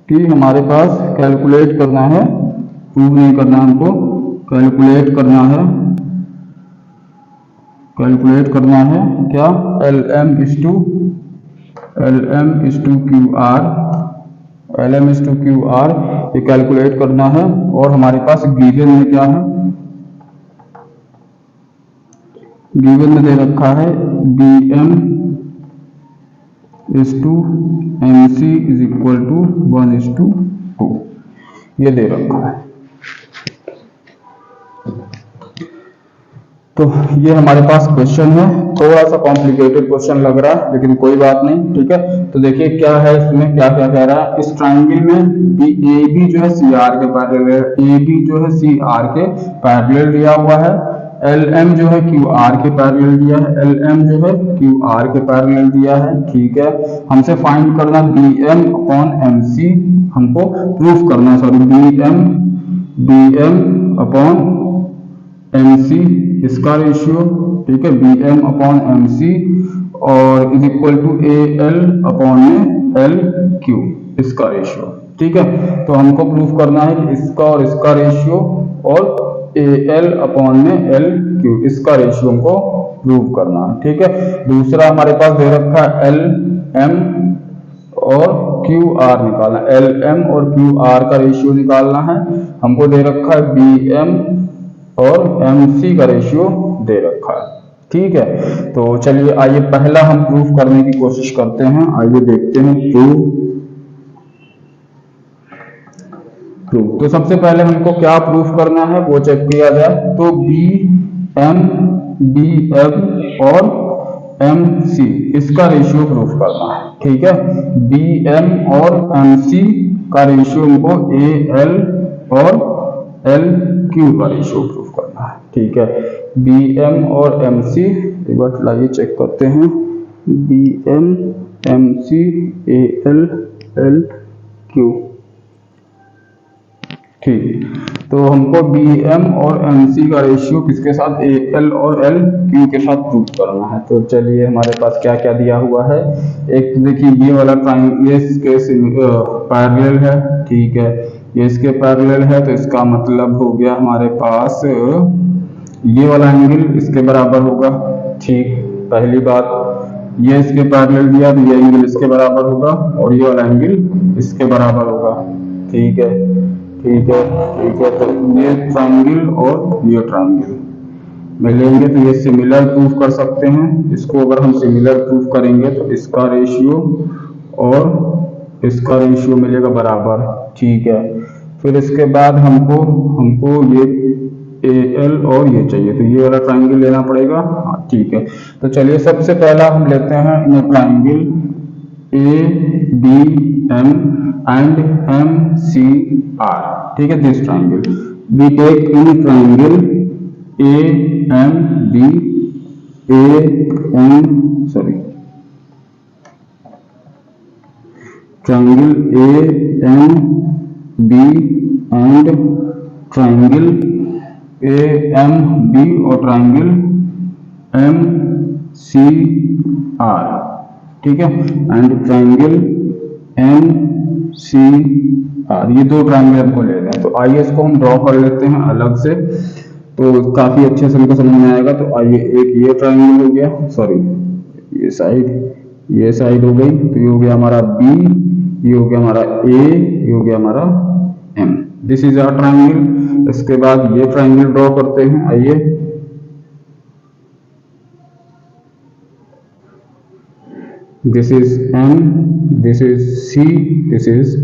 कि हमारे पास कैलकुलेट करना है, प्रूफ नहीं करना, हमको कैलकुलेट करना है। कैलकुलेट करना है क्या? L M is to Q R, L M is to Q R, ये कैलकुलेट करना है। और हमारे पास गिवन में क्या है? गिवन में दे रखा है B M is to M C is equal to 1:2, ये दे रखा है। तो ये हमारे पास क्वेश्चन है, थोड़ा सा कॉम्प्लिकेटेड क्वेश्चन लग रहा है, लेकिन कोई बात नहीं। ठीक है, तो देखिए क्या है इसमें, क्या क्या कह रहा है। इस ट्राइंगल में ए बी जो है सी आर के पैरेलल है, ए बी जो है सी आर के पैरेलल दिया हुआ है। एल एम जो है क्यू आर के पैरेलल दिया है, एल एम जो है क्यू आर के पैरेलल दिया है। ठीक है, हमसे फाइंड करना B M upon M C, हमको प्रूफ करना, sorry B M upon M C इसका रेशियो। ठीक है, B M upon M C और is equal to A L upon में एल क्यू, इसका रेशियो। ठीक है, तो हमको प्रूफ करना है कि इसका और इसका रेशियो और ए एल अपॉन में एल क्यू, इसका रेशियो हमको प्रूफ करना है। ठीक है, दूसरा हमारे पास दे रखा है एल एम और क्यू आर निकालना, एल एम और क्यू आर का रेशियो निकालना है। हमको दे रखा है बी एम और एम सी का रेशियो दे रखा है। ठीक है, तो चलिए आइए पहला हम प्रूफ करने की कोशिश करते हैं। आइए देखते हैं प्रूफ। तो सबसे पहले हमको क्या प्रूफ करना है वो चेक किया जाए। तो बी एम और एम सी इसका रेशियो प्रूफ करना है। ठीक है, बी एम और एम सी का रेशियो हमको ए एल और एल क्यू का रेशियो प्रूफ करना है। ठीक है, बी एम और एम सी, एक बार लाइए चेक करते हैं। B M C A L Q. ठीक, तो हमको बी एम और एम सी का रेशियो किसके साथ, ए एल और एल क्यू के साथ प्रूव करना है। तो चलिए हमारे पास क्या क्या दिया हुआ है। एक तो देखिए ये वाला ट्राइंगल ये इसके पैरेलल है, ठीक है, ये इसके पैरेलल है, तो इसका मतलब हो गया हमारे पास ये वाला एंगल इसके बराबर होगा, ठीक। पहली बात, ये इसके पैरेलल दिया तो ये एंगल इसके बराबर होगा और ये वाला एंगल इसके बराबर होगा, ठीक है, ठीक है, ठीक है। तो ये ट्रायंगल और ये ट्रायंगल मिलेंगे तो ये सिमिलर प्रूफ कर सकते हैं। इसको अगर हम सिमिलर प्रूफ करेंगे तो इसका रेशियो और इसका रेशियो मिलेगा बराबर, ठीक है। फिर इसके बाद हमको हमको ये ए एल और ये चाहिए, तो ये वाला ट्रायंगल लेना पड़ेगा, हाँ ठीक है। तो चलिए सबसे पहला हम लेते हैं ये triangle A B M and M C R, ठीक है, this triangle we take in triangle A M B A M sorry triangle A M B and triangle A M B और ट्रायंगल एम सी आर, ठीक है, and triangle M C R, ये दो ट्रायंगल हमको ले रहे हैं। तो आइए इसको हम ड्रॉ कर लेते हैं अलग से, तो काफी अच्छे से हमको समझ में आएगा। तो आइए, एक ये ट्रायंगल हो गया, सॉरी ये साइड हो गई, तो ये हो गया हमारा बी, ये हो गया हमारा ए, ये हो गया हमारा M, this is our triangle. इसके बाद ये ट्रायंगल ड्रॉ करते हैं, आइए, this is M, this is C, this is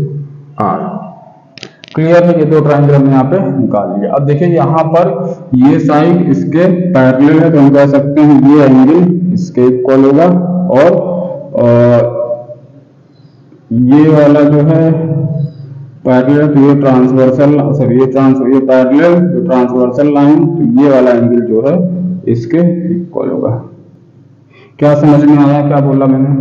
R, clear है। ये दो ट्रायंगल हमने यहाँ पे निकाल लिया। अब देखिए यहाँ पर ये साइड इसके पैरेलल है, तो हम कह सकते हैं ये एंगल इसके इक्वल होगा, और ये वाला जो है पैरेलल, तो ये ट्रांसवर्सल, सॉरी ये पैरेलल, जो ट्रांसवर्सल लाइन, तो ये वाला एंगल जो है इसके इक्वल होगा। क्या समझ में आया क्या बोला मैंने?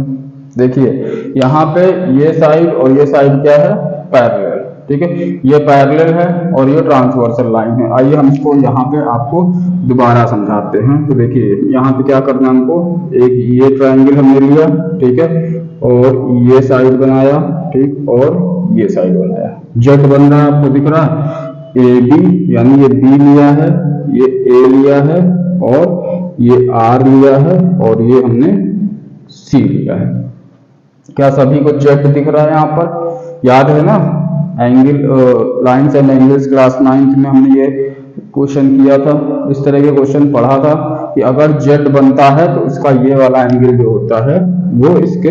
देखिए यहाँ पे ये साइड और ये साइड क्या है, पैरेलल, ठीक है, ये पैरेलल है और ये ट्रांसवर्सल लाइन है। आइए हम इसको यहाँ पे आपको दोबारा समझाते हैं। तो देखिए यहाँ पे क्या करना है हमको, एक ये ट्रायंगल हमने लिया, ठीक है, और ये साइड बनाया, ठीक, और ये साइड बनाया, जेड बन रहा है, आपको दिख रहा है, ए बी, यानी ये बी लिया है, ये ए लिया है, और ये आर लिया है, और ये हमने सी लिया है। क्या सभी को जेड दिख रहा है यहाँ पर? याद है ना, angle lines and angles class 9th में हमने ये क्वेश्चन किया था, इस तरह के क्वेश्चन पढ़ा था कि अगर जेड बनता है तो इसका ये वाला एंगल जो होता है वो इसके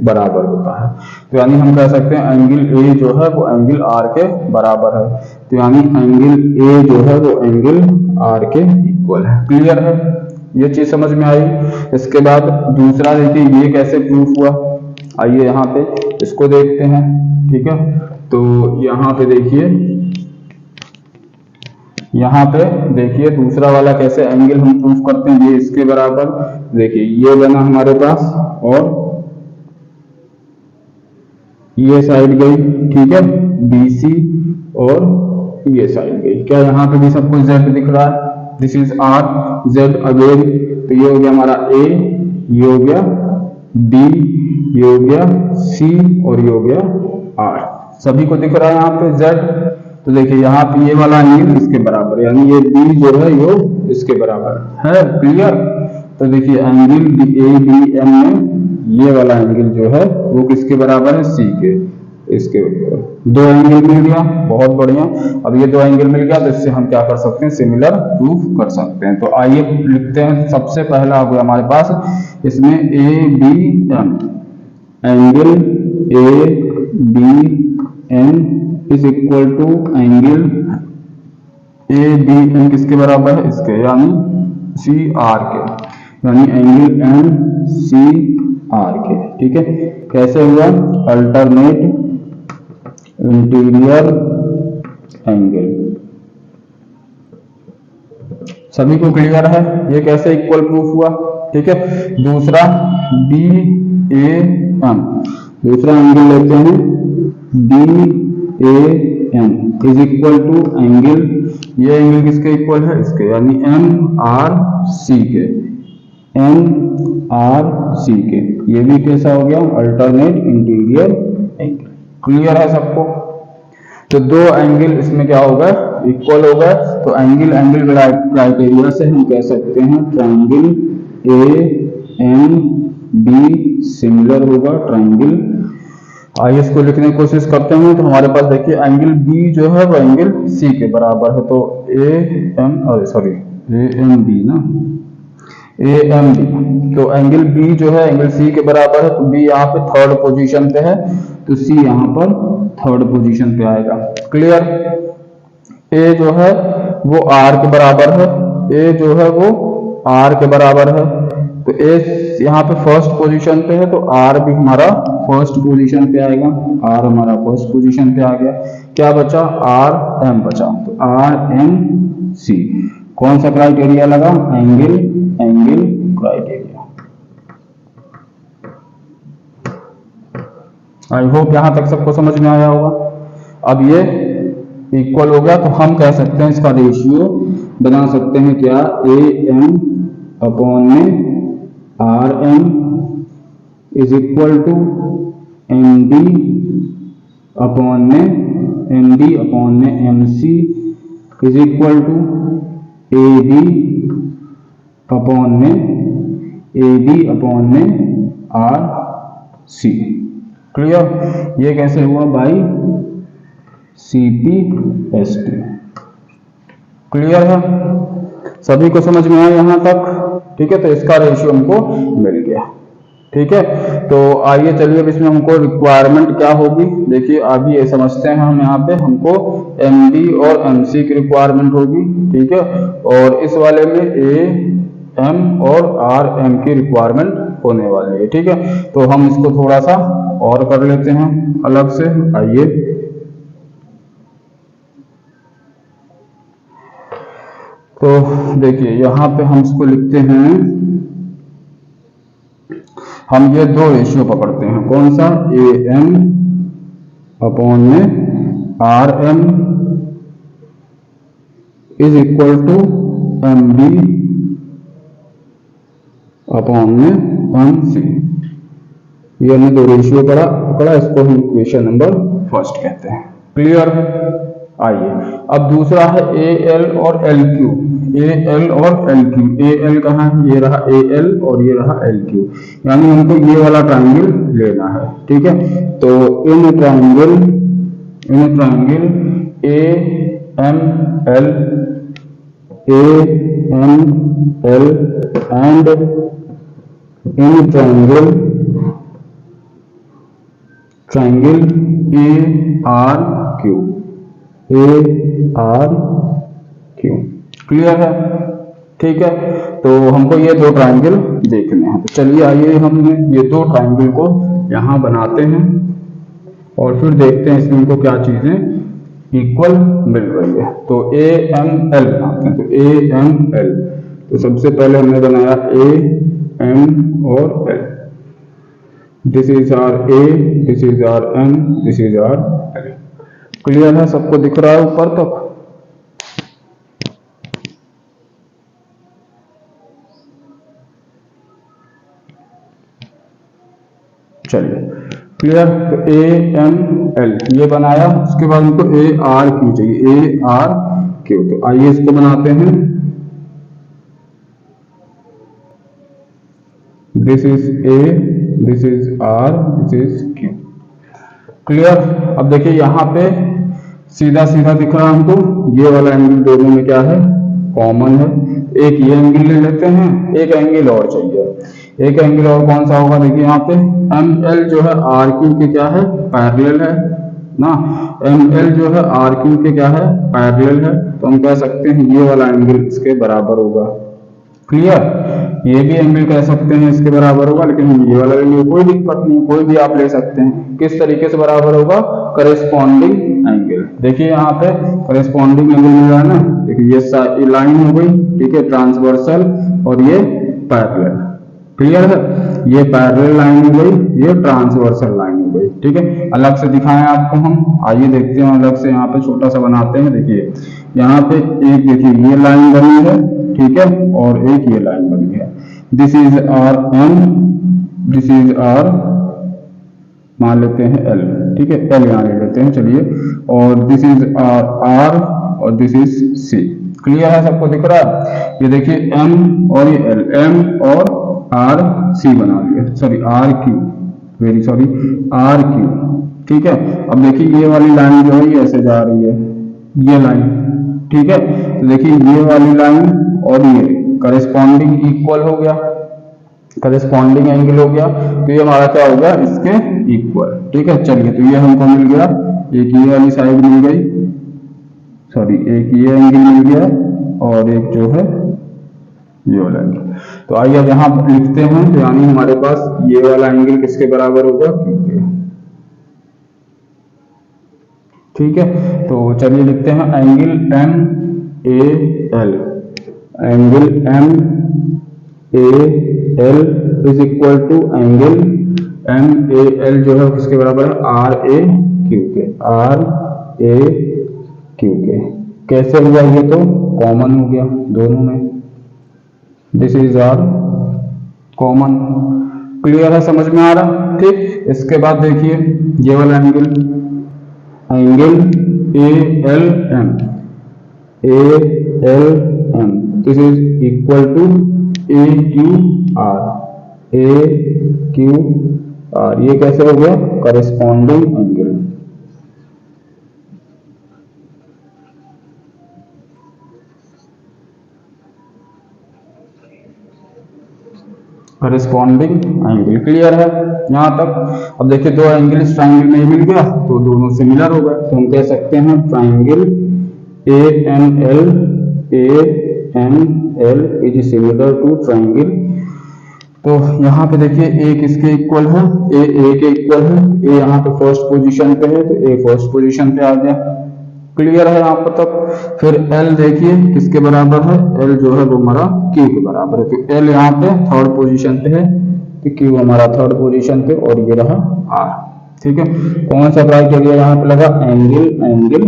बराबर होता है। तो यानी हम कह सकते हैं एंगल ए जो है वो एंगल आर के बराबर है, तो यानी एंगल ए जो है वो एंगल आर के इक्वल है। क्लियर है, ये चीज समझ में आई। इसके बाद दूसरा देखिए ये कैसे प्रूफ हुआ, आइए यहाँ पे इसको देखते हैं, ठीक है। तो यहाँ पे देखिए दूसरा वाला कैसे एंगल हम प्रूफ करते हैं, ये इसके बराबर, देखिए ये बना हमारे पास और ये साइड गई, ठीक है, BC, और ये साइड गई। क्या यहाँ पे भी सबको Z दिख रहा है? This is R, Z again, तो ये हो गया हमारा A, ये हो गया B, ये हो गया C, और ये हो गया R। सभी को दिख रहा है यहाँ पे Z। तो देखिए यहाँ पे ये वाला एंगल इसके बराबर, यानी ये B जो है ये इसके बराबर है। क्लियर? तो देखिए एंगल ABM में ये वाला एंगल जो है वो किसके बराबर है? C के। इसके दो एंगल मिल गया, बहुत बढ़िया। अब ये दो एंगल मिल गया तो इससे हम क्या कर सकते हैं, सिमिलर प्रूफ कर सकते हैं। तो आइए लिखते हैं, सबसे पहला हो गया हमारे पास इसमें ABM, angle ABM is equal to angle ABM किसके बराबर है? इसके, यानी CR के, यानी एंगल MCR के, ठीक है। कैसे हुआ? Alternate interior angle. सभी को क्लियर है ये कैसे इक्वल प्रूफ हुआ? ठीक है। दूसरा BAM, दूसरा एंगल लेते हैं BAM M is equal to angle, ये एंगल किसके इक्वल है, इसके, यानी एम आर सी के, एम आर सी के, ये भी कैसा हो गया, अल्टरनेट इंटीरियर एंगल। क्लियर है सबको? तो दो एंगल इसमें क्या होगा, इक्वल होगा। तो एंगल क्राइटेरिया से हम कह सकते हैं triangle A M B similar होगा ट्रायंगल। आइए इसको लिखने की कोशिश करते हैं। तो हमारे पास देखिए एंगल बी जो है वो एंगल सी के बराबर है। तो ए एम बी ना, ए एम बी, तो एंगल बी जो है एंगल सी के बराबर है। तो बी यहाँ पे थर्ड पोजीशन पे है, तो सी यहाँ पर थर्ड पोजीशन पे आएगा। क्लियर? ए जो है वो आर के बराबर है, ए जो है वो आर के बराबर है। तो ए यहाँ पे फर्स्ट पोजीशन पे है, तो आर भी हमारा फर्स्ट पोजीशन पे आएगा, आर हमारा फर्स्ट पोजीशन पे आ गया। क्या बचा, आर एम बचा। तो आर एम सी, कौन सा क्राइटेरिया लगा, एंगल क्राइटेरिया। आई होप यहां तक सबको समझ में आया होगा। अब ये इक्वल हो गया, तो हम कह सकते हैं इसका रेशियो बना सकते हैं क्या, ए एम अपॉन में R M is equal to M D upon में M C is equal to A B upon में आर सी। क्लियर? ये कैसे हुआ, by C P S T. Clear है? सभी को समझ में आया यहां तक? ठीक है, तो इसका रेशियो हमको मिल गया। ठीक है, तो आइए चलिए अब इसमें हमको रिक्वायरमेंट क्या होगी, देखिए अभी ये समझते हैं हम। यहाँ पे हमको एम डी और एम सी की रिक्वायरमेंट होगी। ठीक है, और इस वाले में ए एम और आर एम की रिक्वायरमेंट होने वाली है। ठीक है, तो हम इसको थोड़ा सा और कर लेते हैं अलग से। आइए, तो देखिए यहाँ पे हम इसको लिखते हैं, हम ये दो रेशियो पकड़ते हैं। कौन सा, ए एम अपॉन में R M is equal to M B upon में एम सी। ये हमने दो रेशियो पकड़ा, इसको हम इक्वेशन नंबर फर्स्ट कहते हैं। क्लियर है? आइए अब दूसरा है ए एल और एल क्यू। ए एल और एल क्यू, ए एल कहाँ है, ये रहा ए एल और ये रहा एल क्यू, यानी हमको ये वाला ट्रायंगल लेना है। ठीक है, तो in triangle A M L and in triangle A R Q, clear है? ठीक है, तो हमको ये दो ट्रायंगल देखने हैं। तो चलिए आइए हम ये दो ट्रायंगल को यहां बनाते हैं और फिर देखते हैं इसमें हमको क्या चीजें इक्वल मिल रही है। तो ए एम एल बनाते हैं। तो ए एम एल, तो सबसे पहले हमने बनाया ए एम और L. This is R A, this is R M, this is R L. Clear है? सबको दिख रहा है ऊपर तक? चलिए, क्लियर? तो ए एम एल ये बनाया, उसके बाद हमको ए आर क्यू चाहिए, ए आर क्यू। तो आइए इसको बनाते हैं। This is A, this is R, this is Q. Clear? अब देखिए यहाँ पे सीधा सीधा दिख रहा है हमको, ये वाला एंगल दोनों में क्या है, कॉमन है। एक ये एंगल ले लेते हैं, एक एंगल और चाहिए। एक एंगल और कौन सा होगा, देखिए यहाँ पे एम एल जो है आर क्यू के क्या है, पैरेलल है ना। एम एल जो है आर क्यू के क्या है, पैरेलल है। तो हम कह सकते हैं ये वाला एंगल इसके बराबर होगा। क्लियर? ये भी एंगल कह सकते हैं इसके बराबर होगा, लेकिन ये वाला ले कोई दिक्कत नहीं, कोई भी आप ले सकते हैं। किस तरीके से बराबर होगा, करेस्पॉन्डिंग एंगल। देखिए यहाँ पे करेस्पॉन्डिंग एंगल मिल रहा है ना, देखिए ये लाइन हो गई, ठीक है, ट्रांसवर्सल, और ये पैरेलल। क्लियर है। ये पैरेलल लाइन हो गई, ये ट्रांसवर्सल लाइन हो गई। ठीक है, अलग से दिखाएं आपको हम, आइए देखते हैं अलग से। यहाँ पे छोटा सा बनाते हैं। देखिए यहाँ पे एक, देखिए ये लाइन बनी है, ठीक है, और एक ये लाइन बनी है। This is R M, this is R, मान लेते हैं एल, ठीक है, एल यहाँ ले लेते हैं, चलिए, और दिस इज आर आर, और दिस इज सी। क्लियर है, सबको दिख रहा है। ये देखिए एम और ये एल, एम और आर सी बना लिया, sorry R Q, very sorry, R Q. ठीक है, अब देखिए ये वाली लाइन जो है ये ऐसे जा रही है, ये लाइन, ठीक है, तो देखिए ये वाली लाइन और ये करस्पॉन्डिंग इक्वल हो गया, करस्पॉन्डिंग एंगल हो गया, तो ये हमारा क्या हो गया, इसके इक्वल। ठीक है, चलिए, तो ये हमको मिल गया, एक ये वाली साइड मिल गई, सॉरी एक ये एंगल मिल गया, और एक जो है ये वाला एंगल। तो आइए अब यहाँ लिखते हैं, तो यानी हमारे पास ये वाला एंगल किसके बराबर होगा, क्यू के। ठीक है, तो चलिए लिखते हैं angle M A L, angle M A L is equal to angle M A L जो है किसके बराबर है, आर ए क्यू के, आर ए क्यू के। कैसे हुआ ये, तो कॉमन हो गया दोनों में, this is R common. Clear है, समझ में आ रहा। ठीक, इसके बाद देखिए ये वाला angle, angle A L M, A L M, this is equal to A Q R, A Q R. ये कैसे हो गया, corresponding angle. Corresponding angle. Clear है यहाँ तक। अब देखिए दो एंगल इस ट्राइंगल में मिल गया, तो दोनों सिमिलर हो गए, तो हम कह सकते हैं triangle A N L, A N L is similar to triangle. तो यहाँ पे देखिए एक इसके इक्वल है, ए के इक्वल है, ए यहाँ पे फर्स्ट पोजीशन पे है, तो ए फर्स्ट पोजीशन पे आ गया। क्लियर है यहाँ पर तक। फिर एल देखिए किसके बराबर है, एल जो है वो हमारा क्यू के बराबर है, तो एल यहाँ पे थर्ड पोजीशन पे है, तो क्यू हमारा थर्ड पोजीशन पे, और ये रहा आर। ठीक है, कौन सा क्राइटेरिया यहाँ पे लगा, एंगल, एंगल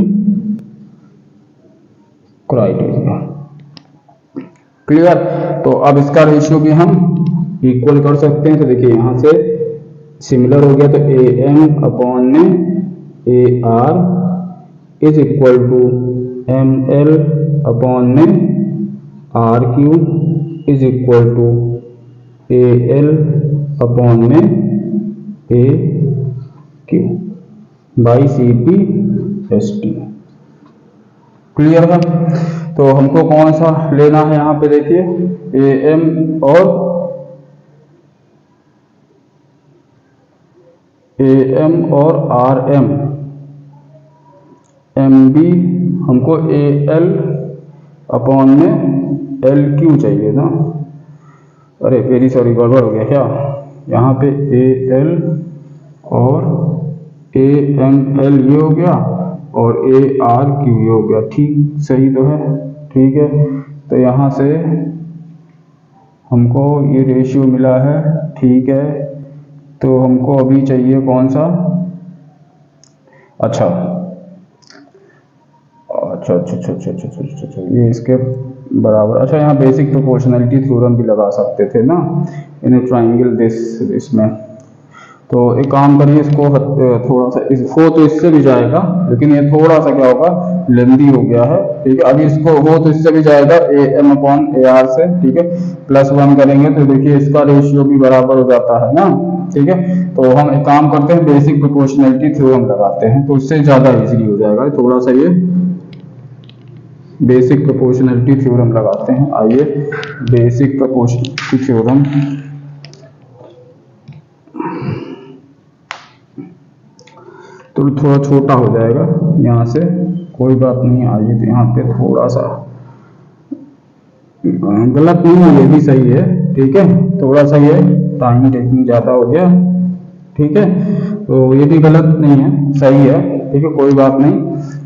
क्राइटेरिया। क्लियर। तो अब इसका रेशियो भी हम इक्वल कर सकते हैं, तो देखिए यहां से सिमिलर हो गया, तो ए एम अपॉन में A R is equal to M L upon में R Q is equal to A L upon में A Q by C P S T. Clear है। तो हमको कौन सा लेना है यहाँ पे, देखिए ए एम और ए एम और आर एम, एम बी हमको ए एल अपॉन में एल क्यू चाहिए था। अरे वेरी सॉरी, गड़बड़ हो गया क्या, यहाँ पे ए एल और ए एम एल ये हो गया, और ए आर क्यू ये हो गया। ठीक, सही तो है। ठीक है, तो यहाँ से हमको ये रेशियो मिला है। ठीक है, तो हमको अभी चाहिए कौन सा, अच्छा अच्छा अच्छा अच्छा अच्छा अच्छा अच्छा अच्छा, ये इसके बराबर। अच्छा, यहाँ बेसिक प्रोपोर्शनैलिटी थ्योरम भी लगा सकते थे ना इन ट्राइंगल दिस, इसमें। तो एक काम करिए, इसको थोड़ा सा हो तो इससे भी जाएगा, लेकिन ये थोड़ा सा क्या होगा, लेंदी हो गया है। ठीक है, अभी इसको हो तो इससे भी जाएगा, A M upon A R से। ठीक है, +1 करेंगे तो देखिए इसका रेशियो भी बराबर हो जाता है ना। ठीक है, तो हम एक काम करते हैं, बेसिक प्रोपोर्शनैलिटी थ्योरम लगाते हैं, तो उससे ज्यादा इजीली हो जाएगा। थोड़ा सा ये बेसिक प्रोपोर्शनैलिटी थ्योरम लगाते हैं। आइए, बेसिक प्रोपोर्शनैलिटी थ्योरम, तो थोड़ा छोटा हो जाएगा यहाँ से, कोई बात नहीं। आइए, तो यहाँ पे थोड़ा सा गलत नहीं है, ये भी सही है। ठीक है, थोड़ा सा ये टाइम टेकिंग ज्यादा हो गया। ठीक है, तो ये भी गलत नहीं है, सही है। ठीक है, कोई बात नहीं।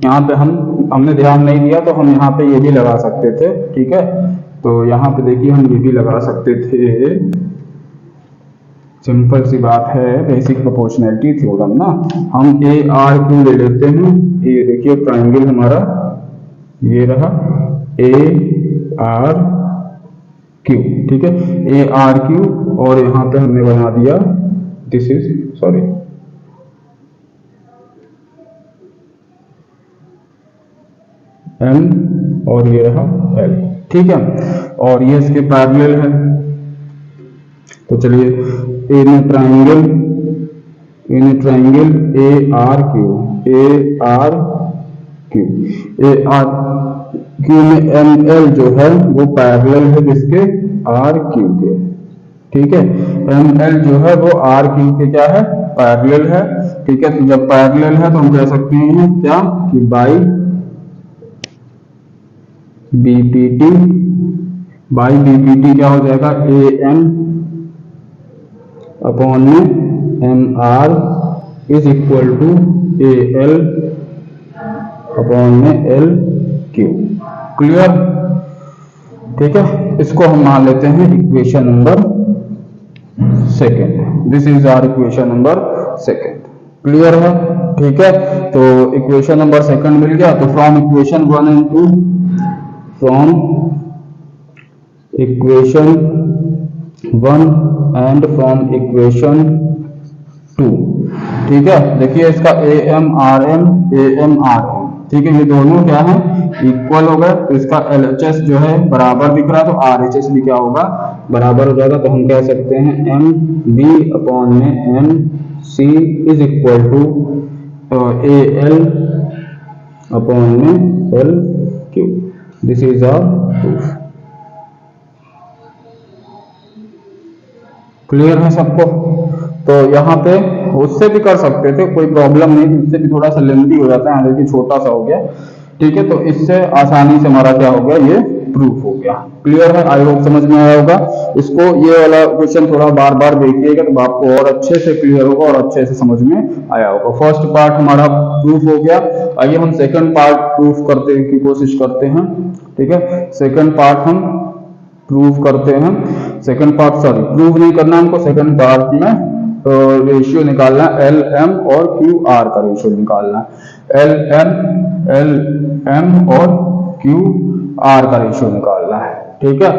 यहाँ पे हमने ध्यान नहीं दिया, तो हम यहाँ पे ये भी लगा सकते थे। ठीक है, तो यहाँ पे देखिए हम ये भी लगा सकते थे, सिंपल सी बात है, बेसिक प्रोपोर्शनैलिटी थ्योरम ना। हम ए आर क्यू ले लेते हैं। ये देखिए ट्राइंगल हमारा ये रहा ए आर क्यू, ठीक है, ए आर क्यू, और यहाँ पे हमने बना दिया दिस इज सॉरी एम, और ये रहा एल, ठीक है, और ये इसके पैरेलल है। तो चलिए इन ट्राइंगल ए आर क्यू में एम एल जो है वो पैरेलल है जिसके आर क्यू के, ठीक है, एम एल जो है वो आर क्यू के क्या है, पैरेलल है, ठीक है। तो जब पैरेलल है तो हम कह सकते हैं क्या कि बाई बीपीटी क्या हो जाएगा, ए एम अपॉन में M R is equal to A L upon में एल क्यू। क्लियर, ठीक है। इसको हम मान लेते हैं equation number second. This is our equation number second. Clear है, ठीक है। तो इक्वेशन नंबर सेकेंड मिल गया। तो from equation 1 and 2, from equation 1 and from equation 2, ठीक है। देखिए इसका ए एम आर एम, ठीक है, ये दोनों क्या है, इक्वल हो गए। तो इसका एल एच एस जो है बराबर दिख रहा है, तो आर एच एस भी क्या होगा, बराबर हो जाएगा। तो हम कह सकते हैं एम बी अपॉन में M C is equal to A L upon में L Q. This is our proof. Clear है सबको। तो यहाँ पे उससे भी कर सकते थे, कोई प्रॉब्लम नहीं, उससे भी थोड़ा सा लेंथी हो जाता है, देखिए छोटा सा हो गया, ठीक है। तो इससे आसानी से हमारा क्या हो गया, ये प्रूफ हो गया। क्लियर है, आई होप समझ में आया होगा। इसको ये वाला क्वेश्चन थोड़ा बार बार देखिएगा तो आपको और अच्छे से क्लियर होगा और अच्छे से समझ में आया होगा। फर्स्ट पार्ट हमारा प्रूफ हो गया। आइए हम सेकंड पार्ट प्रूफ करने की कोशिश करते हैं, ठीक है। सेकंड पार्ट हम प्रूव करते हैं। सेकंड पार्ट सॉरी प्रूव नहीं करना हमको, सेकंड पार्ट में रेशियो निकालना, एल एम और क्यू आर का रेशियो निकालना, एल एम और क्यू आर का रेशियो निकालना है, ठीक है।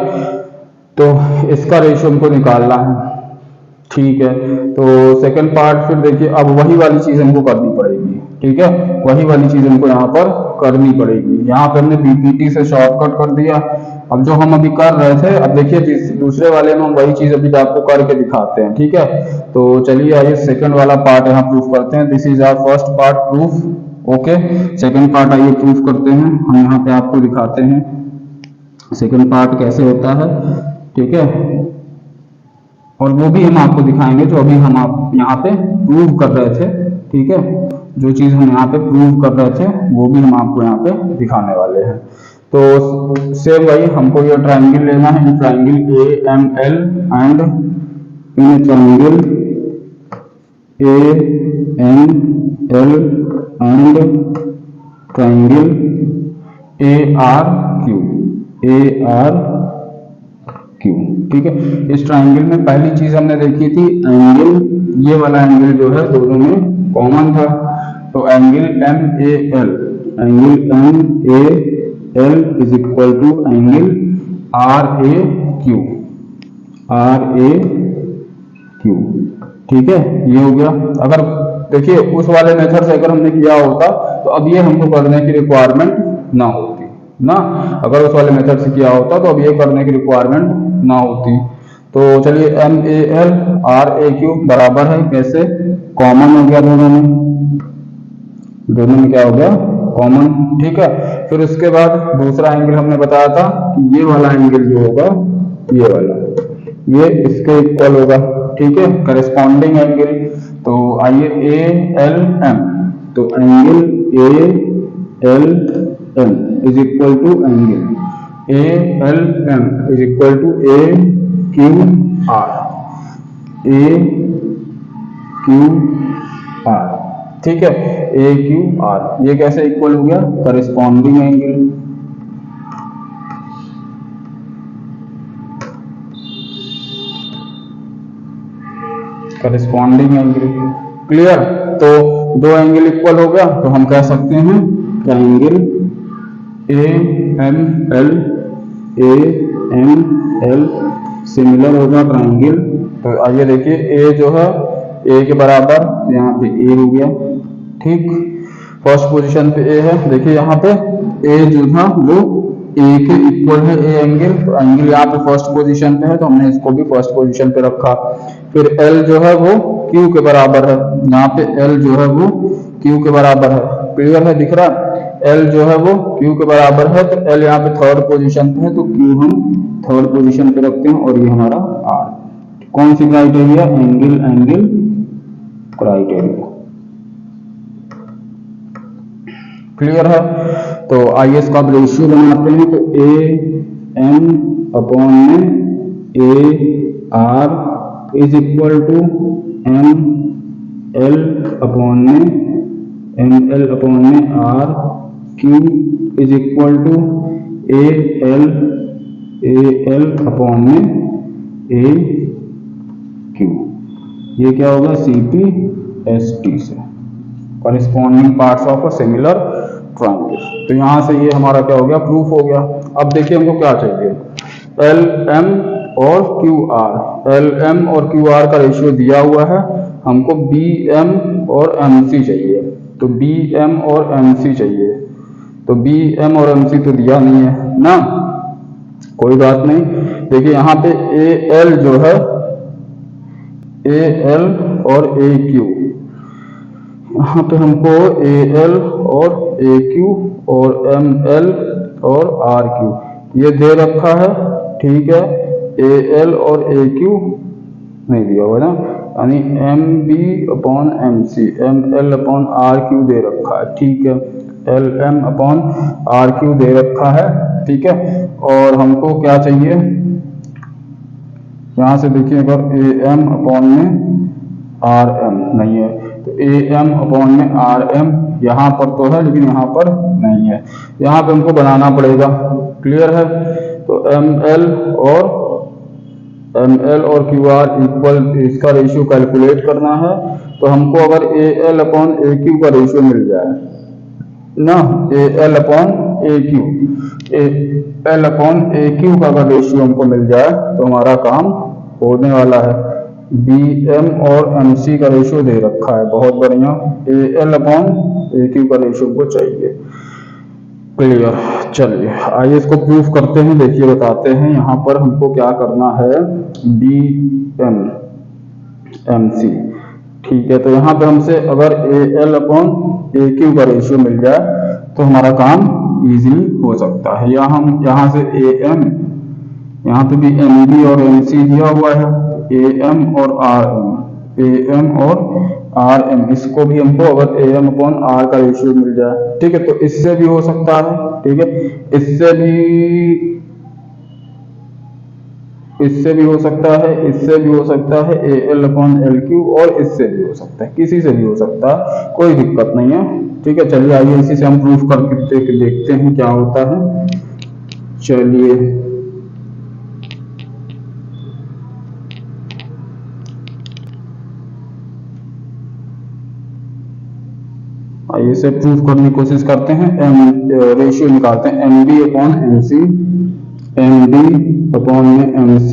तो इसका रेशियो हमको निकालना है, ठीक है। तो सेकंड पार्ट फिर देखिए, अब वही वाली चीज हमको करनी पड़ेगी, ठीक है, वही वाली चीज हमको यहाँ पर करनी पड़ेगी। यहाँ पे हमने बीपीटी से शॉर्टकट कर दिया। अब जो हम अभी कर रहे थे, अब देखिए दूसरे वाले में हम वही चीज अभी आपको करके दिखाते हैं, ठीक है। तो चलिए आइए सेकंड वाला पार्ट यहाँ प्रूफ करते हैं। This is our first part proof, okay. Second part आइए प्रूफ करते हैं। हम यहाँ पे आपको दिखाते हैं सेकंड पार्ट कैसे होता है, ठीक है, और वो भी हम आपको दिखाएंगे जो अभी हम आप यहाँ पे प्रूव कर रहे थे, ठीक है। जो चीज हम यहाँ पे प्रूव कर रहे थे वो भी हम आपको यहाँ पे दिखाने वाले हैं। तो सेम वही हमको ये ट्राइंगल लेना है, triangle A M L and in triangle A M L and triangle A R Q, ठीक है। इस ट्राइंगल में पहली चीज हमने देखी थी एंगल, ये वाला एंगल जो है दोनों में कॉमन था। तो angle M A L is equal to angle R A Q, ठीक है, ये हो गया। अगर देखिए उस वाले मेथड से अगर हमने किया होता तो अब ये हमको करने की रिक्वायरमेंट ना होती ना, अगर उस वाले मेथड से किया होता तो अब ये करने की रिक्वायरमेंट ना होती। तो चलिए M A L R A Q बराबर है, कैसे, कॉमन हो गया दोनों में क्या हो गया, कॉमन, ठीक है। फिर उसके बाद दूसरा एंगल हमने बताया था कि ये वाला एंगल जो होगा, ये वाला, ये इसके इक्वल होगा, ठीक है, करेस्पॉन्डिंग एंगल। तो आइए ए एल एम, तो angle A L M is equal to angle A L M is equal to A Q R, ठीक है, ए क्यू आर। ये कैसे इक्वल हो गया, corresponding angle. Corresponding angle. Clear. तो दो एंगल इक्वल हो गया तो हम कह सकते हैं ट्राइंगल AML सिमिलर होगा ट्राइंगल। तो आइए देखिए ए जो है ए के बराबर, यहाँ पे ए हो गया। ठीक, फर्स्ट पोजीशन पे ए है। देखिए यहाँ पे ए जो था वो ए के इक्वल है, ए एंगल। तो एंगल यहाँ पे फर्स्ट पोजीशन पे है तो हमने इसको भी फर्स्ट पोजीशन पे रखा। फिर एल जो है वो क्यू के बराबर है, यहाँ पे एल जो है वो क्यू के बराबर है। क्लियर है, दिख रहा है? एल जो है वो क्यू के बराबर है तो एल यहाँ पे थर्ड पोजीशन पे है तो क्यू हम थर्ड पोजीशन पे रखते हैं और ये हमारा आर। कौन सी क्राइटेरिया? Angle criteria. क्लियर है? तो आइए इसका अब रेशियो बनाते हैं। तो ए एम अपॉन में A R is equal to M L upon में R Q is equal to A L upon में ए क्यू। ये क्या होगा? CP/ST से corresponding parts of a similar triangle. तो यहां से ये हमारा क्या हो गया? प्रूफ हो गया। अब देखिए हमको क्या चाहिए, LM और QR। LM और QR का रेशियो दिया हुआ है, हमको BM और MC चाहिए। तो BM और MC चाहिए। तो BM और MC तो दिया नहीं है ना, कोई बात नहीं। देखिए यहाँ पे AL जो है, AL और AQ, यहाँ पे हमको AL और AQ और ML और RQ ये दे रखा है। ठीक है, AL और AQ नहीं दिया हुआ ना, यानी MB upon MC, ML upon RQ दे रखा है। ठीक है, LM अपॉन RQ दे रखा है। ठीक है, और हमको क्या चाहिए, यहाँ से देखिए अगर AM अपॉन में RM नहीं है तो AM अपॉन में RM यहाँ पर तो है लेकिन यहाँ पर नहीं है, यहाँ पे हमको बनाना पड़ेगा। क्लियर है? तो ML और QR इक्वल, इसका रेशियो कैलकुलेट करना है। तो हमको अगर AL अपॉन AQ का रेशियो मिल जाए ना, AL अपॉन AQ का अगर रेशियो हमको मिल जाए तो हमारा काम होने वाला है। BM और MC का रेशियो दे रखा है, बहुत बढ़िया। AL अपॉन AQ का रेशियो को चाहिए। क्लियर? चलिए आइए इसको प्रूफ करते हैं। देखिए बताते हैं यहाँ पर हमको क्या करना है, BM MC। ठीक है, तो यहाँ पे हमसे अगर AL अपॉन AQ का रेशियो मिल जाए तो हमारा काम इजीली हो सकता है। यहाँ से AM, यहाँ पे भी MB और MC दिया हुआ है, AM और RM, इसको भी हमको अगर AM अपॉन R का रेशियो मिल जाए, ठीक है, तो इससे भी हो सकता है। ठीक है, इससे भी हो सकता है, इससे भी हो सकता है, AL अपॉन LQ, और इससे भी हो सकता है, किसी से भी हो सकता है, कोई दिक्कत नहीं है। ठीक है, चलिए आइए इसी से हम प्रूफ करके देखते हैं क्या होता है। चलिए आइए इसे प्रूफ करने की कोशिश करते हैं। रेशियो निकालते हैं, MB upon MC, MB upon में MC